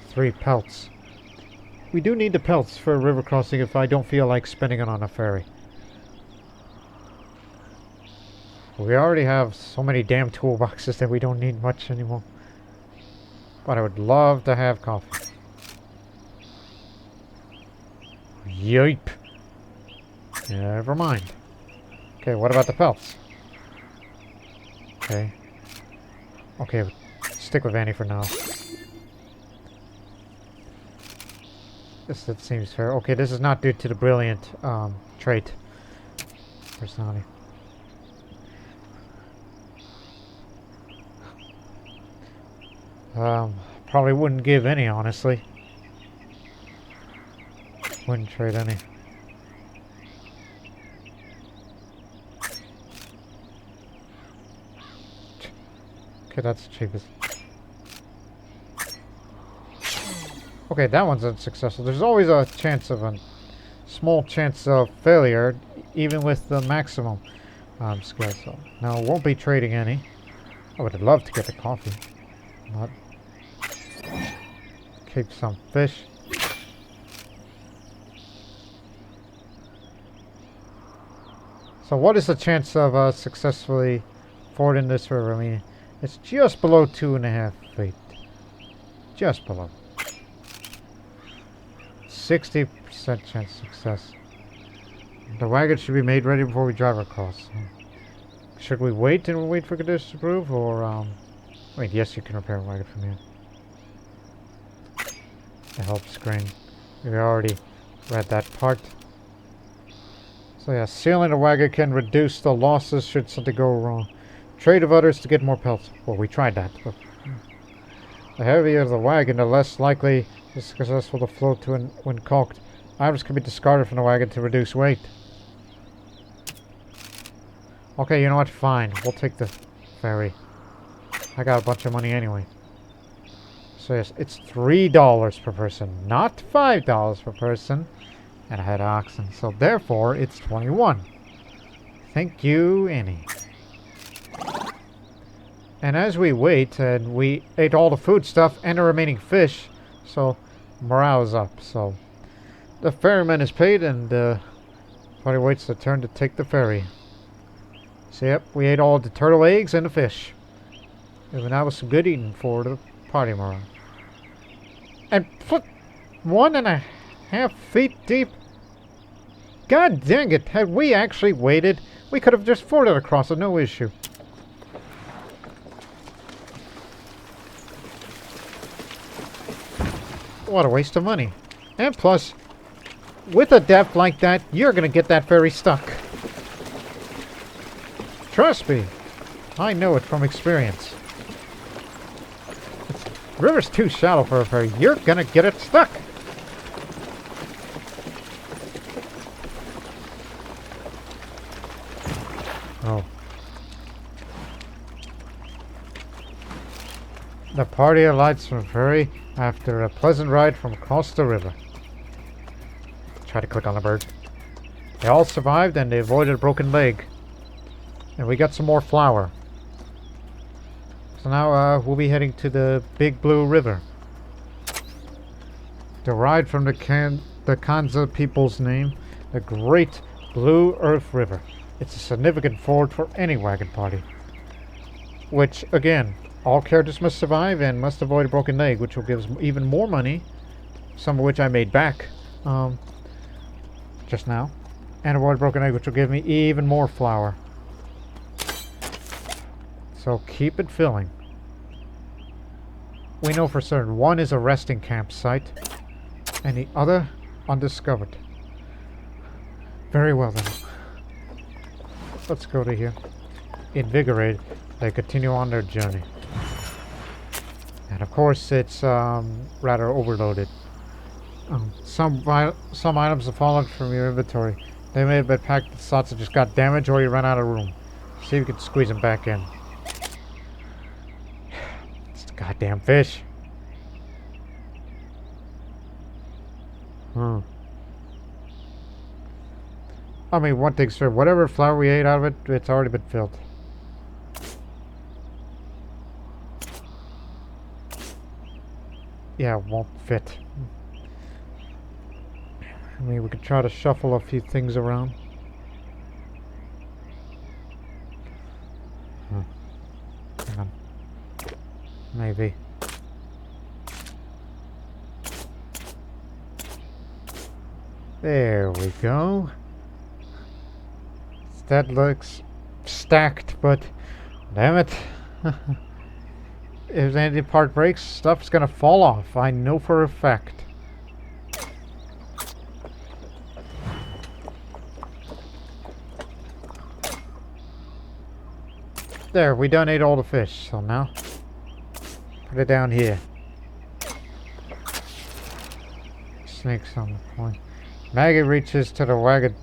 Three pelts. We do need the pelts for a river crossing if I don't feel like spending it on a ferry. We already have so many damn toolboxes that we don't need much anymore. But I would love to have coffee. Yeep. Never mind. Okay, what about the pelts? Okay. Okay, stick with Annie for now. That seems fair. Okay, this is not due to the brilliant trait. Personality. Probably wouldn't give any, honestly. Wouldn't trade any. Okay, that's the cheapest. Okay, that one's unsuccessful. There's always a chance of a small chance of failure, even with the maximum skill. So now, won't be trading any. I would love to get the coffee. Not. Keep some fish. So what is the chance of successfully fording this river? I mean, it's just below 2.5 feet. Just below. 60% chance of success. The wagon should be made ready before we drive across. Should we wait and wait for conditions to improve, or wait, yes, you can repair a wagon from here. The help screen. We already read that part. So yeah, sealing the wagon can reduce the losses should something go wrong. Trade of others to get more pelts. Well, we tried that. But the heavier the wagon, the less likely it's successful to float to when caulked. Items can be discarded from the wagon to reduce weight. Okay, you know what? Fine. We'll take the ferry. I got a bunch of money anyway. So yes, it's $3 per person, not $5 per person. And I had oxen, so therefore it's 21. Thank you, Annie. And as we wait, and we ate all the food stuff and the remaining fish, so morale is up. So the ferryman is paid, and party waits their turn to take the ferry. So yep, we ate all the turtle eggs and the fish. And that was some good eating for the party morale. And put 1.5 feet deep. God dang it, had we actually waited, we could have just forded across it, no issue. What a waste of money. And plus, with a depth like that, you're gonna get that ferry stuck. Trust me, I know it from experience. The river's too shallow for a ferry. You're gonna get it stuck. The party alights from ferry after a pleasant ride from across the river. Try to click on the bird. They all survived and they avoided a broken leg. And we got some more flour. So now we'll be heading to the Big Blue River. Derived from the Kanza people's name, the Great Blue Earth River. It's a significant ford for any wagon party. Which, again, all characters must survive and must avoid a broken leg, which will give us even more money, some of which I made back just now. And avoid a broken leg, which will give me even more flour. So keep it filling. We know for certain one is a resting campsite, and the other undiscovered. Very well then. Let's go to here. Invigorated, they continue on their journey. And of course it's rather overloaded. Some items have fallen from your inventory. They may have been packed with slots that just got damaged or you ran out of room. See if you can squeeze them back in. It's a goddamn fish. I mean, one thing's sure, whatever flour we ate out of it, it's already been filled. Yeah, it won't fit. I mean, we could try to shuffle a few things around. Hang on. Maybe. There we go. That looks stacked, but damn it. If any part breaks, stuff's gonna fall off. I know for a fact. There, we done ate all the fish, so now put it down here. Snakes on the point. Maggie reaches to the wagon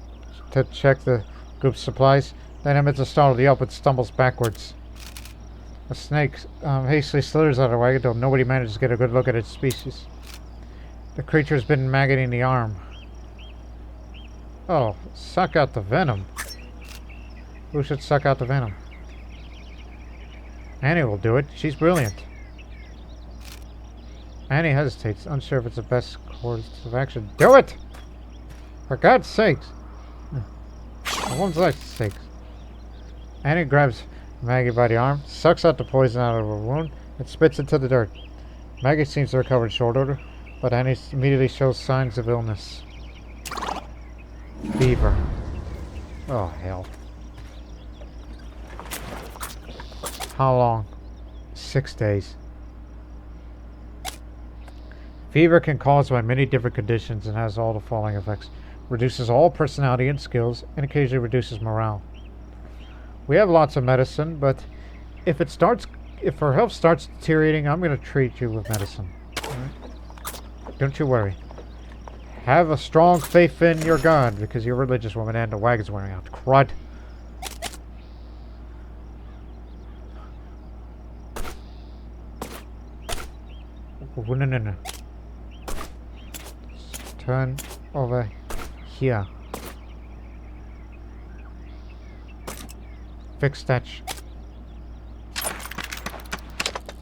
to check the group's supplies, then amidst a startled yelp, it stumbles backwards. The snake hastily slithers out of the wagon, though nobody manages to get a good look at its species. The creature has been maggoting the arm. Oh, suck out the venom. Who should suck out the venom? Annie will do it. She's brilliant. Annie hesitates, unsure if it's the best course of action. Do it! For God's sakes! For one's life's sakes. Annie grabs Maggie by the arm, sucks out the poison out of her wound, and spits into the dirt. Maggie seems to recover in short order, but Annie immediately shows signs of illness. Fever. Oh, hell. How long? 6 days. Fever can cause by many different conditions and has all the following effects. Reduces all personality and skills, and occasionally reduces morale. We have lots of medicine, but if her health starts deteriorating, I'm going to treat you with medicine. Right? Don't you worry. Have a strong faith in your God, because you're a religious woman and the wagon's wearing out. Crud. Oh, no. Turn over here. Fix that.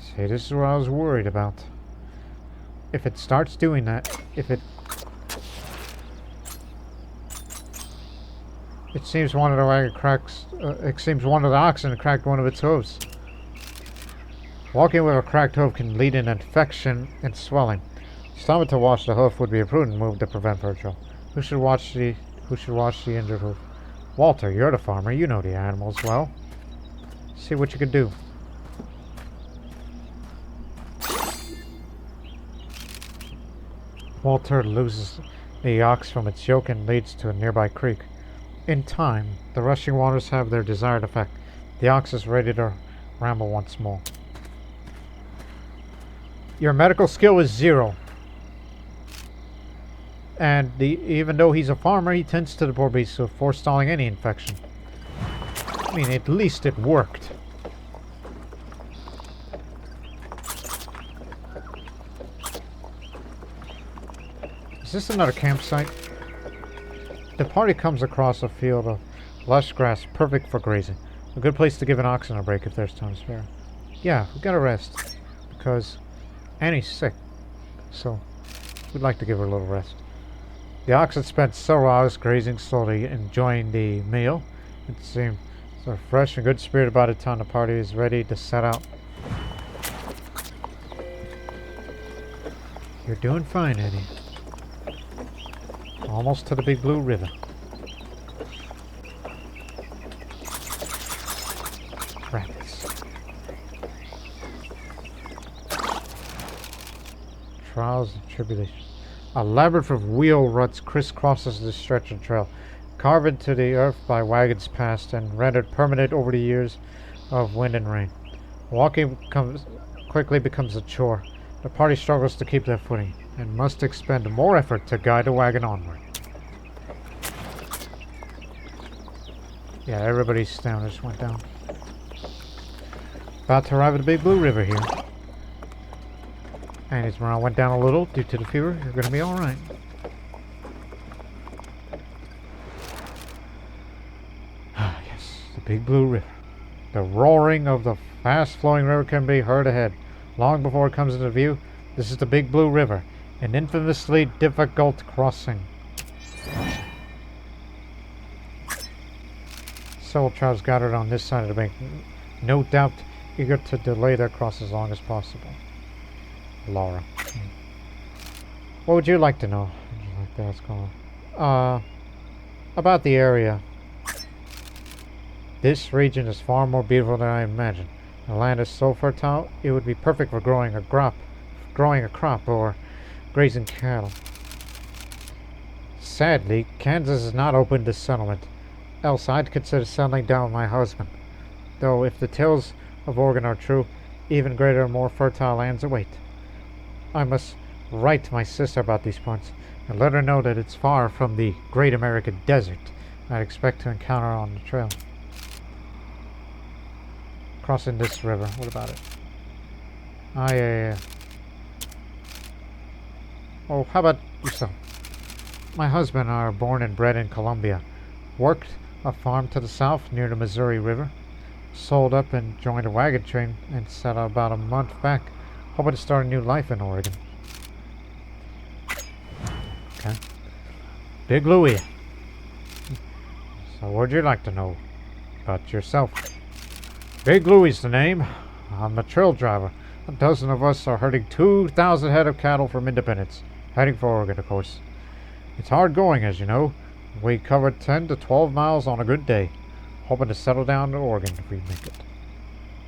See, this is what I was worried about. If it starts doing that, it seems one of the wagon cracks. It seems one of the oxen cracked one of its hooves. Walking with a cracked hoof can lead in infection and swelling. Stopping to wash the hoof would be a prudent move to prevent virtue. Who should wash the injured hoof? Walter, you're the farmer. You know the animals well. See what you can do. Walter looses the ox from its yoke and leads to a nearby creek. In time, the rushing waters have their desired effect. The ox is ready to ramble once more. Your medical skill is 0. And even though he's a farmer, he tends to the poor beast, so forestalling any infection. I mean, at least it worked. Is this another campsite? The party comes across a field of lush grass, perfect for grazing. A good place to give an oxen a break if there's time spare. Yeah, we gotta rest. Because Annie's sick. So, we'd like to give her a little rest. The oxen spent several hours grazing slowly, enjoying the meal. It seemed so fresh and good spirit by the time the party is ready to set out. You're doing fine, Annie. Almost to the Big Blue River. Rapids. Trials and tribulations. A labyrinth of wheel ruts crisscrosses the stretch of trail, carved into the earth by wagons past and rendered permanent over the years of wind and rain. Walking quickly becomes a chore. The party struggles to keep their footing and must expend more effort to guide the wagon onward. Yeah, everybody's stamina just went down. About to arrive at the Big Blue River here. And his morale went down a little due to the fever. You're gonna be alright. Ah, yes, the Big Blue River. The roaring of the fast-flowing river can be heard ahead. Long before it comes into view, this is the Big Blue River, an infamously difficult crossing. Several tribes gathered on this side of the bank, no doubt eager to delay their cross as long as possible. Laura. What would you like to know? Would you like to ask about the area. This region is far more beautiful than I imagined. The land is so fertile, it would be perfect for growing a crop or grazing cattle. Sadly, Kansas is not open to settlement, else I'd consider settling down with my husband. Though if the tales of Oregon are true, even greater and more fertile lands await. I must write to my sister about these points and let her know that it's far from the great American desert I'd expect to encounter on the trail. Crossing this river, what about it? Ah, yeah. Oh, how about yourself? My husband and I are born and bred in Columbia. Worked a farm to the south near the Missouri River. Sold up and joined a wagon train and set out about a month back, hoping to start a new life in Oregon. Okay. Big Louie. So what'd you like to know about yourself? Big Louie's the name. I'm a trail driver. A dozen of us are herding 2,000 head of cattle from Independence, heading for Oregon, of course. It's hard going, as you know. We cover 10 to 12 miles on a good day, hoping to settle down in Oregon if we make it.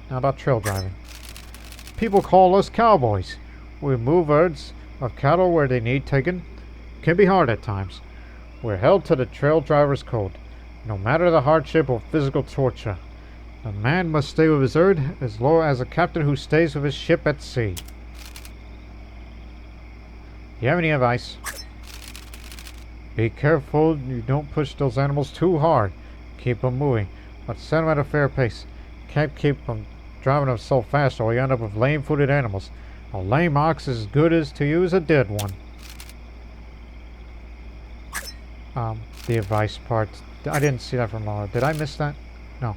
Now about trail driving. People call us cowboys. We move herds of cattle where they need taken. Can be hard at times. We're held to the trail driver's code, no matter the hardship or physical torture. A man must stay with his herd as low as a captain who stays with his ship at sea. Do you have any advice? Be careful you don't push those animals too hard. Keep them moving, but set them at a fair pace. Can't keep them driving them so fast or you end up with lame-footed animals. A lame ox is as good as to use a dead one. The advice part. I didn't see that from Laura. Did I miss that? No.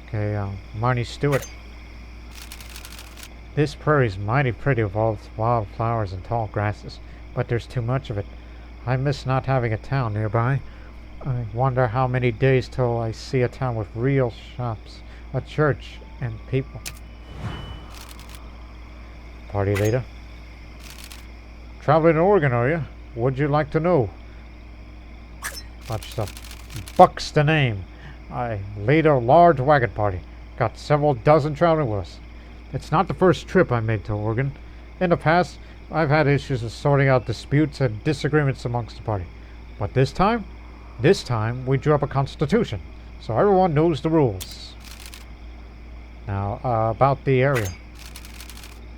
Okay, Marnie Stewart. This prairie's mighty pretty with all its wild flowers and tall grasses, but there's too much of it. I miss not having a town nearby. I wonder how many days till I see a town with real shops, a church, and people. Party leader. Traveling to Oregon, are you? What'd you like to know? About yourself. Buck's the name. I lead a large wagon party. Got several dozen traveling with us. It's not the first trip I made to Oregon. In the past, I've had issues with sorting out disputes and disagreements amongst the party. But this time we drew up a constitution, so everyone knows the rules. Now, about the area.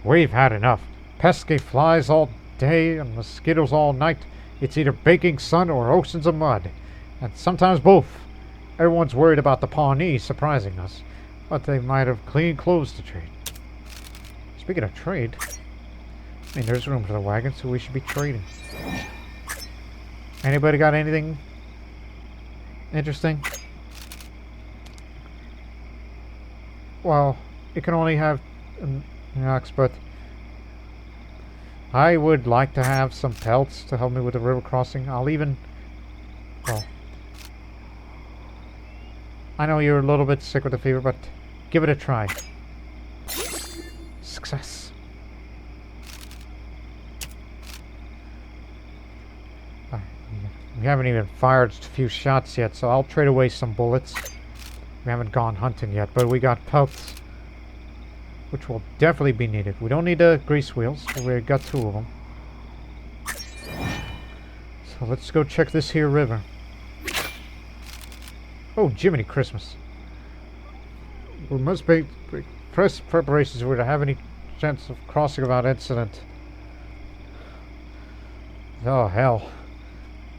We've had enough. Pesky flies all day and mosquitoes all night. It's either baking sun or oceans of mud, and sometimes both. Everyone's worried about the Pawnees surprising us, but they might have clean clothes to trade. Speaking of trade, I mean, there's room for the wagon, so we should be trading. Anybody got anything interesting? Well, it can only have an ox, but I would like to have some pelts to help me with the river crossing. I'll even... Well, I know you're a little bit sick with the fever, but give it a try. Success. We haven't even fired a few shots yet, so I'll trade away some bullets. We haven't gone hunting yet, but we got pelts, which will definitely be needed. We don't need the grease wheels, but we got 2 of them. So let's go check this here river. Oh, Jiminy Christmas. We must make preparations if we're to have any chance of crossing without incident. Oh, hell.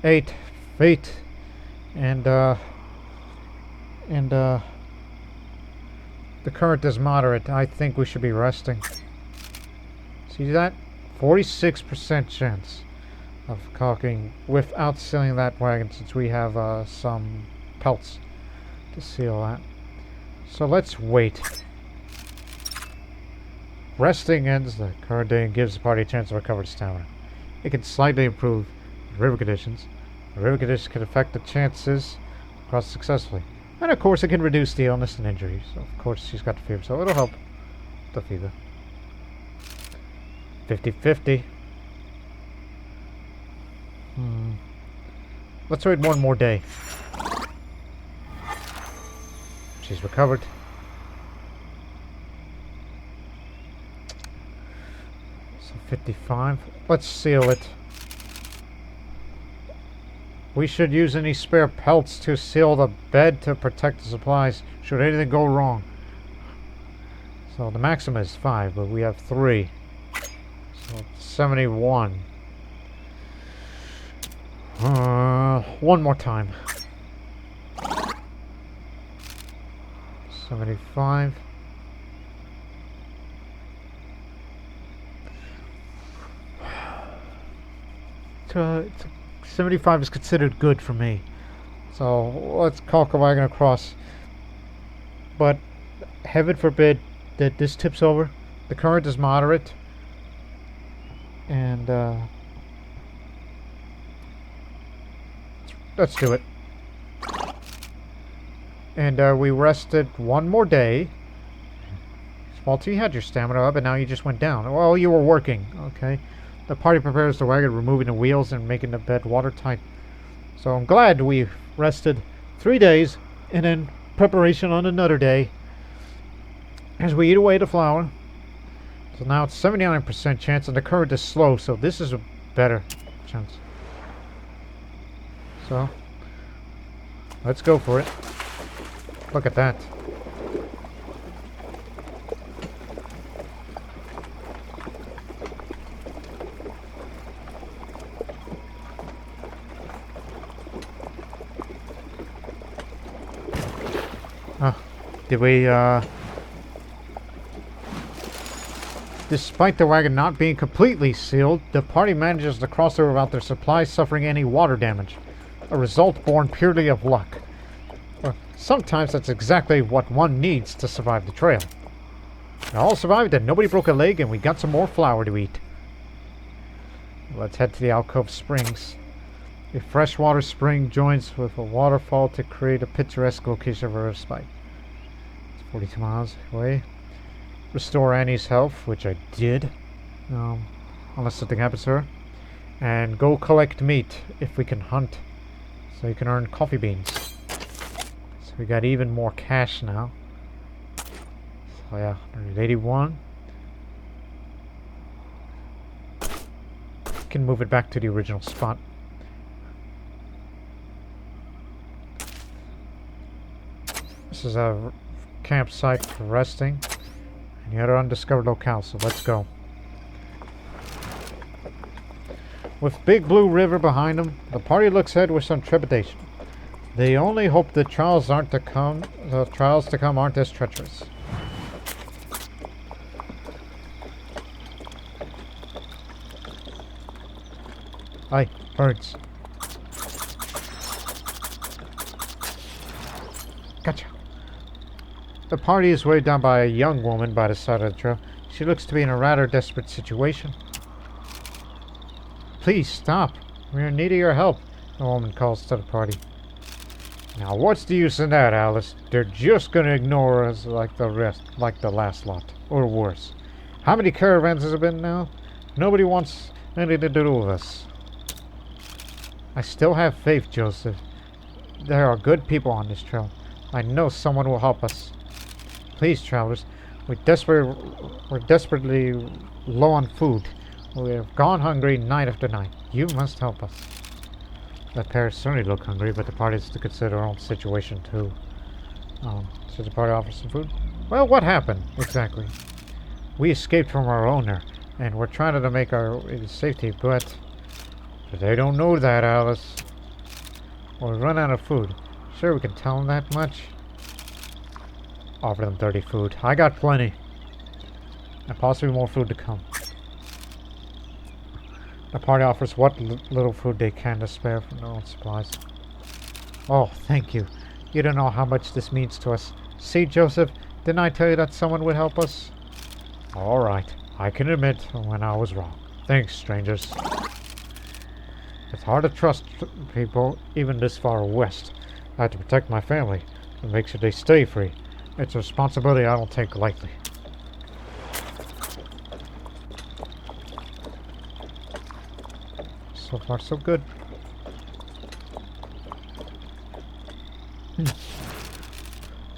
8 feet. And the current is moderate. I think we should be resting. See that? 46% chance of caulking without sealing that wagon, since we have some pelts to seal that. So let's wait. Resting ends the current day and gives the party a chance to recover stamina. It can slightly improve river conditions. The river conditions can affect the chances to cross successfully. And of course it can reduce the illness and injury. So of course she's got the fever, so it'll help the fever. 50-50. Let's wait one more day. She's recovered. So 55. Let's seal it. We should use any spare pelts to seal the bed to protect the supplies should anything go wrong. So the maximum is 5, but we have 3. So 71. One more time. 75. So 75 is considered good for me. So let's caulk a wagon across. But heaven forbid that this tips over. The current is moderate. And let's do it. And we rested one more day. Walter, you had your stamina up, and now you just went down. Well, you were working. Okay. The party prepares the wagon, removing the wheels and making the bed watertight. So I'm glad we rested 3 days, and in preparation on another day, as we eat away the flour. So now it's 79% chance, and the current is slow, so this is a better chance. So let's go for it. Look at that. Did we, despite the wagon not being completely sealed, the party manages to cross over without their supplies suffering any water damage. A result born purely of luck. Well, sometimes that's exactly what one needs to survive the trail. We all survived and nobody broke a leg, and we got some more flour to eat. Let's head to the Alcove Springs. A freshwater spring joins with a waterfall to create a picturesque location for a respite. 42 miles away. Restore Annie's health, which I did. Unless something happens to her. And go collect meat if we can hunt. So you can earn coffee beans. So we got even more cash now. So yeah, 181. Can move it back to the original spot. This is a campsite for resting, and the other undiscovered locale, so let's go. With Big Blue River behind them, the party looks ahead with some trepidation. They only hope the trials to come aren't as treacherous. Aye, birds. Gotcha. The party is weighed down by a young woman by the side of the trail. She looks to be in a rather desperate situation. Please stop. We're in need of your help, the woman calls to the party. Now what's the use in that, Alice? They're just gonna ignore us like the last lot. Or worse. How many caravans has it been now? Nobody wants anything to do with us. I still have faith, Joseph. There are good people on this trail. I know someone will help us. Please, travelers. We're desperately low on food. We have gone hungry night after night. You must help us. The pair certainly look hungry, but the party is to consider their own situation too. Should the party offer some food? Well, what happened exactly? We escaped from our owner, and we're trying to make our way to safety, but they don't know that, Alice. We'll run out of food. Sure, we can tell them that much. Offer them dirty food. I got plenty. And possibly more food to come. The party offers what little food they can to spare from their own supplies. Oh, thank you. You don't know how much this means to us. See, Joseph, didn't I tell you that someone would help us? All right. I can admit when I was wrong. Thanks, strangers. It's hard to trust people even this far west. I have to protect my family and make sure they stay free. It's a responsibility I don't take lightly. So far, so good.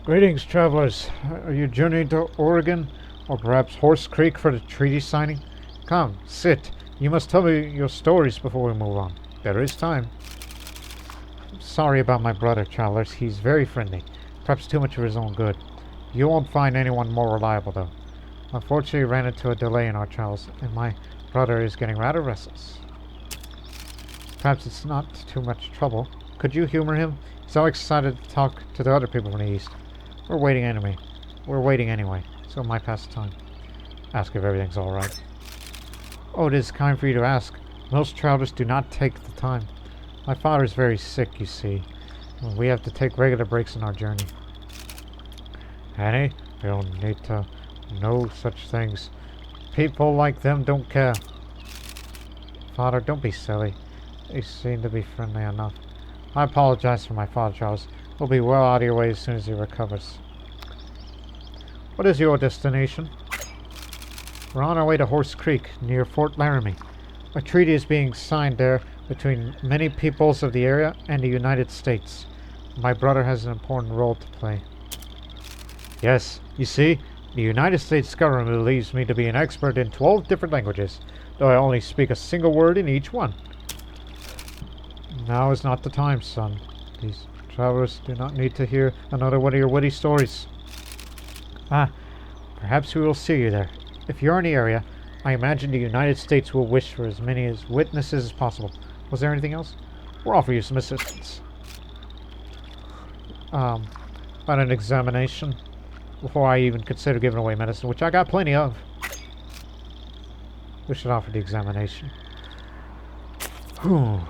Greetings, travelers. Are you journeying to Oregon? Or perhaps Horse Creek for the treaty signing? Come, sit. You must tell me your stories before we move on. There is time. Sorry about my brother, travelers. He's very friendly. Perhaps too much for his own good. You won't find anyone more reliable, though. Unfortunately, we ran into a delay in our travels, and my brother is getting rather restless. Perhaps it's not too much trouble. Could you humor him? He's always excited to talk to the other people from the east. We're waiting anyway, so it might pass the time. Ask if everything's alright. Oh, it is kind for you to ask. Most travelers do not take the time. My father is very sick, you see. We have to take regular breaks in our journey. Annie, we don't need to know such things. People like them don't care. Father, don't be silly. They seem to be friendly enough. I apologize for my father, Charles. We'll be well out of your way as soon as he recovers. What is your destination? We're on our way to Horse Creek, near Fort Laramie. A treaty is being signed there between many peoples of the area and the United States. My brother has an important role to play. Yes, you see, the United States government believes me to be an expert in 12 different languages, though I only speak a single word in each one. Now is not the time, son. These travelers do not need to hear another one of your witty stories. Perhaps we will see you there. If you're in the area, I imagine the United States will wish for as many witnesses as possible. Was there anything else? We'll offer you some assistance. About an examination. Before I even consider giving away medicine, which I got plenty of. We should offer the examination. Whew.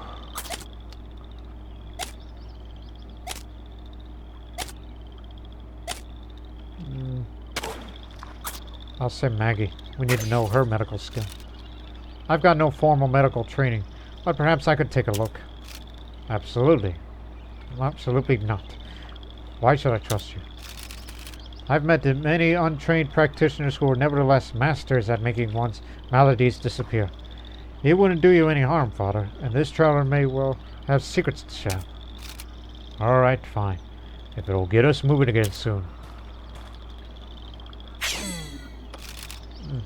I'll say Maggie. We need to know her medical skill. I've got no formal medical training, but perhaps I could take a look. Absolutely. Absolutely not. Why should I trust you? I've met many untrained practitioners who are nevertheless masters at making one's maladies disappear. It wouldn't do you any harm, Father, and this traveler may well have secrets to share. Alright, fine. If it'll get us moving again soon.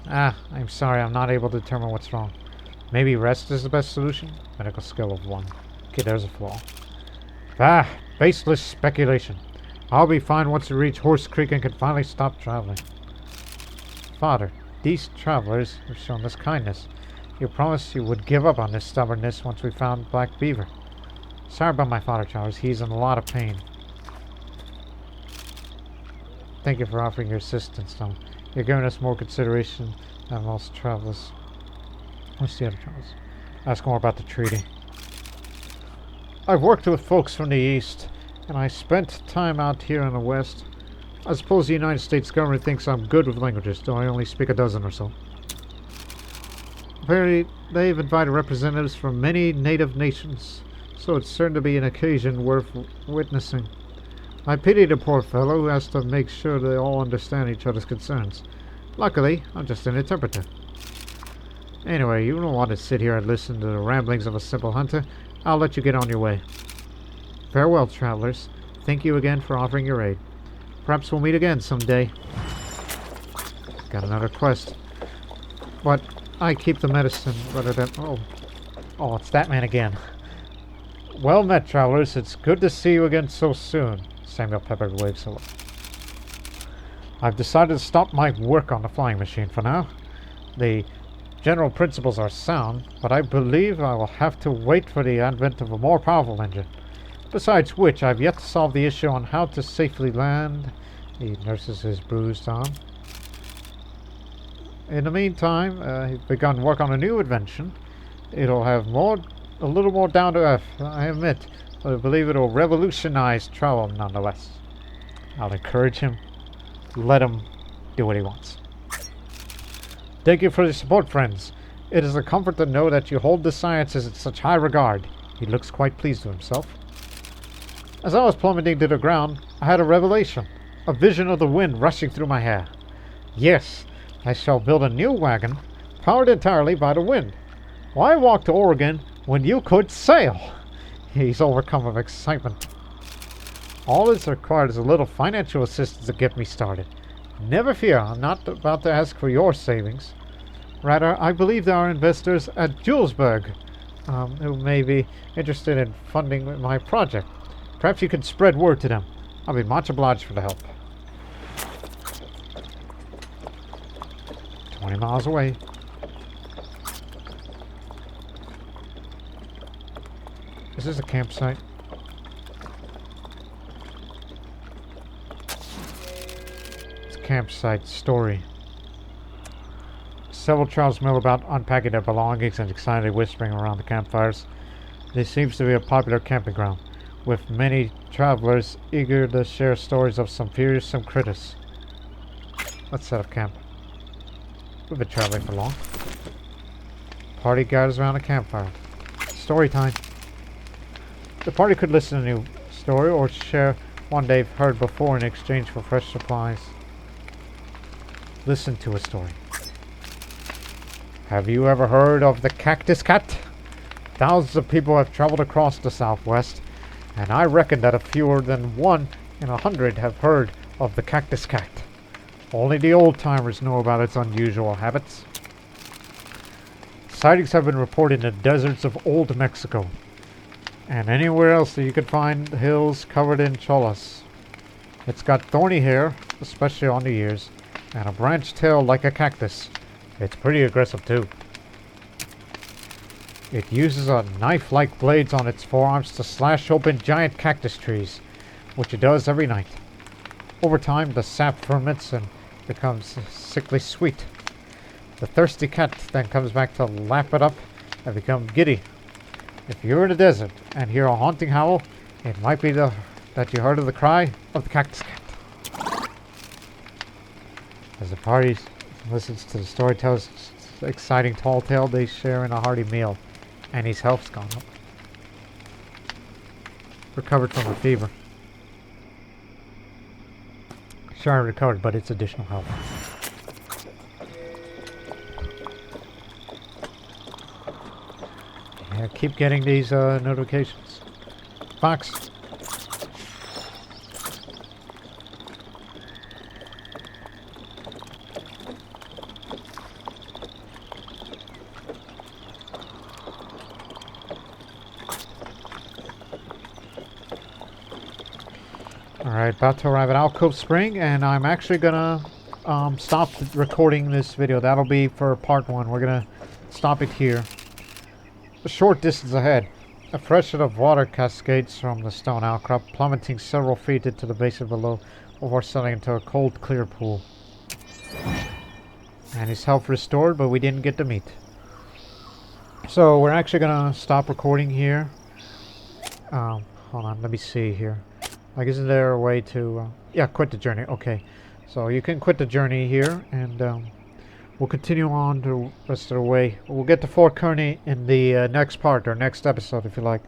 I'm sorry, I'm not able to determine what's wrong. Maybe rest is the best solution? Medical skill of 1. Okay, there's a flaw. Baseless speculation. I'll be fine once we reach Horse Creek and can finally stop traveling. Father, these travelers have shown us kindness. You promised you would give up on this stubbornness once we found Black Beaver. Sorry about my father, Charles. He's in a lot of pain. Thank you for offering your assistance, Tom. You're giving us more consideration than most travelers. What's the other travelers? Ask more about the treaty. I've worked with folks from the East, and I spent time out here in the West. I suppose the United States government thinks I'm good with languages, though I only speak a dozen or so. They've invited representatives from many native nations, so it's certain to be an occasion worth witnessing. I pity the poor fellow who has to make sure they all understand each other's concerns. Luckily, I'm just an interpreter. Anyway, you don't want to sit here and listen to the ramblings of a simple hunter. I'll let you get on your way. Farewell, travelers. Thank you again for offering your aid. Perhaps we'll meet again someday. Got another quest. But I keep the medicine rather than... Oh, it's that man again. Well met, travelers. It's good to see you again so soon. Samuel Pepper waves hello. I've decided to stop my work on the flying machine for now. The general principles are sound, but I believe I will have to wait for the advent of a more powerful engine. Besides which, I've yet to solve the issue on how to safely land. He nurses his bruised arm. In the meantime, he's begun work on a new invention. It'll have a little more down to earth, I admit, but I believe it'll revolutionize travel nonetheless. I'll encourage him. Let him do what he wants. Thank you for your support, friends. It is a comfort to know that you hold the sciences in such high regard. He looks quite pleased with himself. As I was plummeting to the ground, I had a revelation. A vision of the wind rushing through my hair. Yes, I shall build a new wagon, powered entirely by the wind. Why walk to Oregon when you could sail? He's overcome with excitement. All that's required is a little financial assistance to get me started. Never fear, I'm not about to ask for your savings. Rather, I believe there are investors at Julesburg who may be interested in funding my project. Perhaps you can spread word to them. I'll be much obliged for the help. 20 miles away. Is this a campsite? It's a campsite story. Several travelers mill about unpacking their belongings and excitedly whispering around the campfires. This seems to be a popular camping ground, with many travelers eager to share stories of some fearsome critters. Let's set up camp. We've been traveling for long. Party gathers around a campfire. Story time. The party could listen to a new story or share one they've heard before in exchange for fresh supplies. Listen to a story. Have you ever heard of the cactus cat? Thousands of people have traveled across the Southwest, and I reckon that fewer than 1 in 100 have heard of the cactus cat. Only the old-timers know about its unusual habits. Sightings have been reported in the deserts of old Mexico, and anywhere else that you could find hills covered in cholas. It's got thorny hair, especially on the ears, and a branched tail like a cactus. It's pretty aggressive too. It uses a knife-like blades on its forearms to slash open giant cactus trees, which it does every night. Over time, the sap ferments and becomes sickly sweet. The thirsty cat then comes back to lap it up and become giddy. If you're in the desert and hear a haunting howl, it might be that you heard of the cry of the cactus cat. As the party listens to the storyteller's exciting tall tale, they share in a hearty meal. Annie's health's gone up. Recovered from a fever. Sure, I recovered, but it's additional health. Yeah, keep getting these notifications. Fox. Alright, about to arrive at Alcove Spring, and I'm actually gonna stop recording this video. That'll be for part 1. We're gonna stop it here. A short distance ahead, a freshet of water cascades from the stone outcrop, plummeting several feet into the basin below before settling into a cold, clear pool. And his health restored, but we didn't get to meet. So we're actually gonna stop recording here. Hold on, let me see here. Like, isn't there a way to... yeah, quit the journey. Okay. So you can quit the journey here, and we'll continue on the rest of the way. We'll get to Fort Kearney in the next part, or next episode, if you like.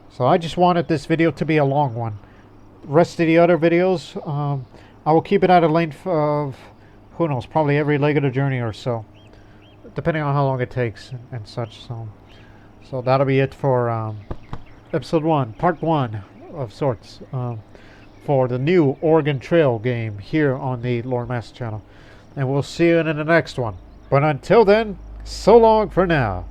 So I just wanted this video to be a long one. The rest of the other videos, I will keep it at a length of, who knows, probably every leg of the journey or so, depending on how long it takes and such. So that'll be it for episode 1, part 1 of sorts, for the new Oregon Trail game here on the Lore Master channel. And we'll see you in the next one. But until then, so long for now.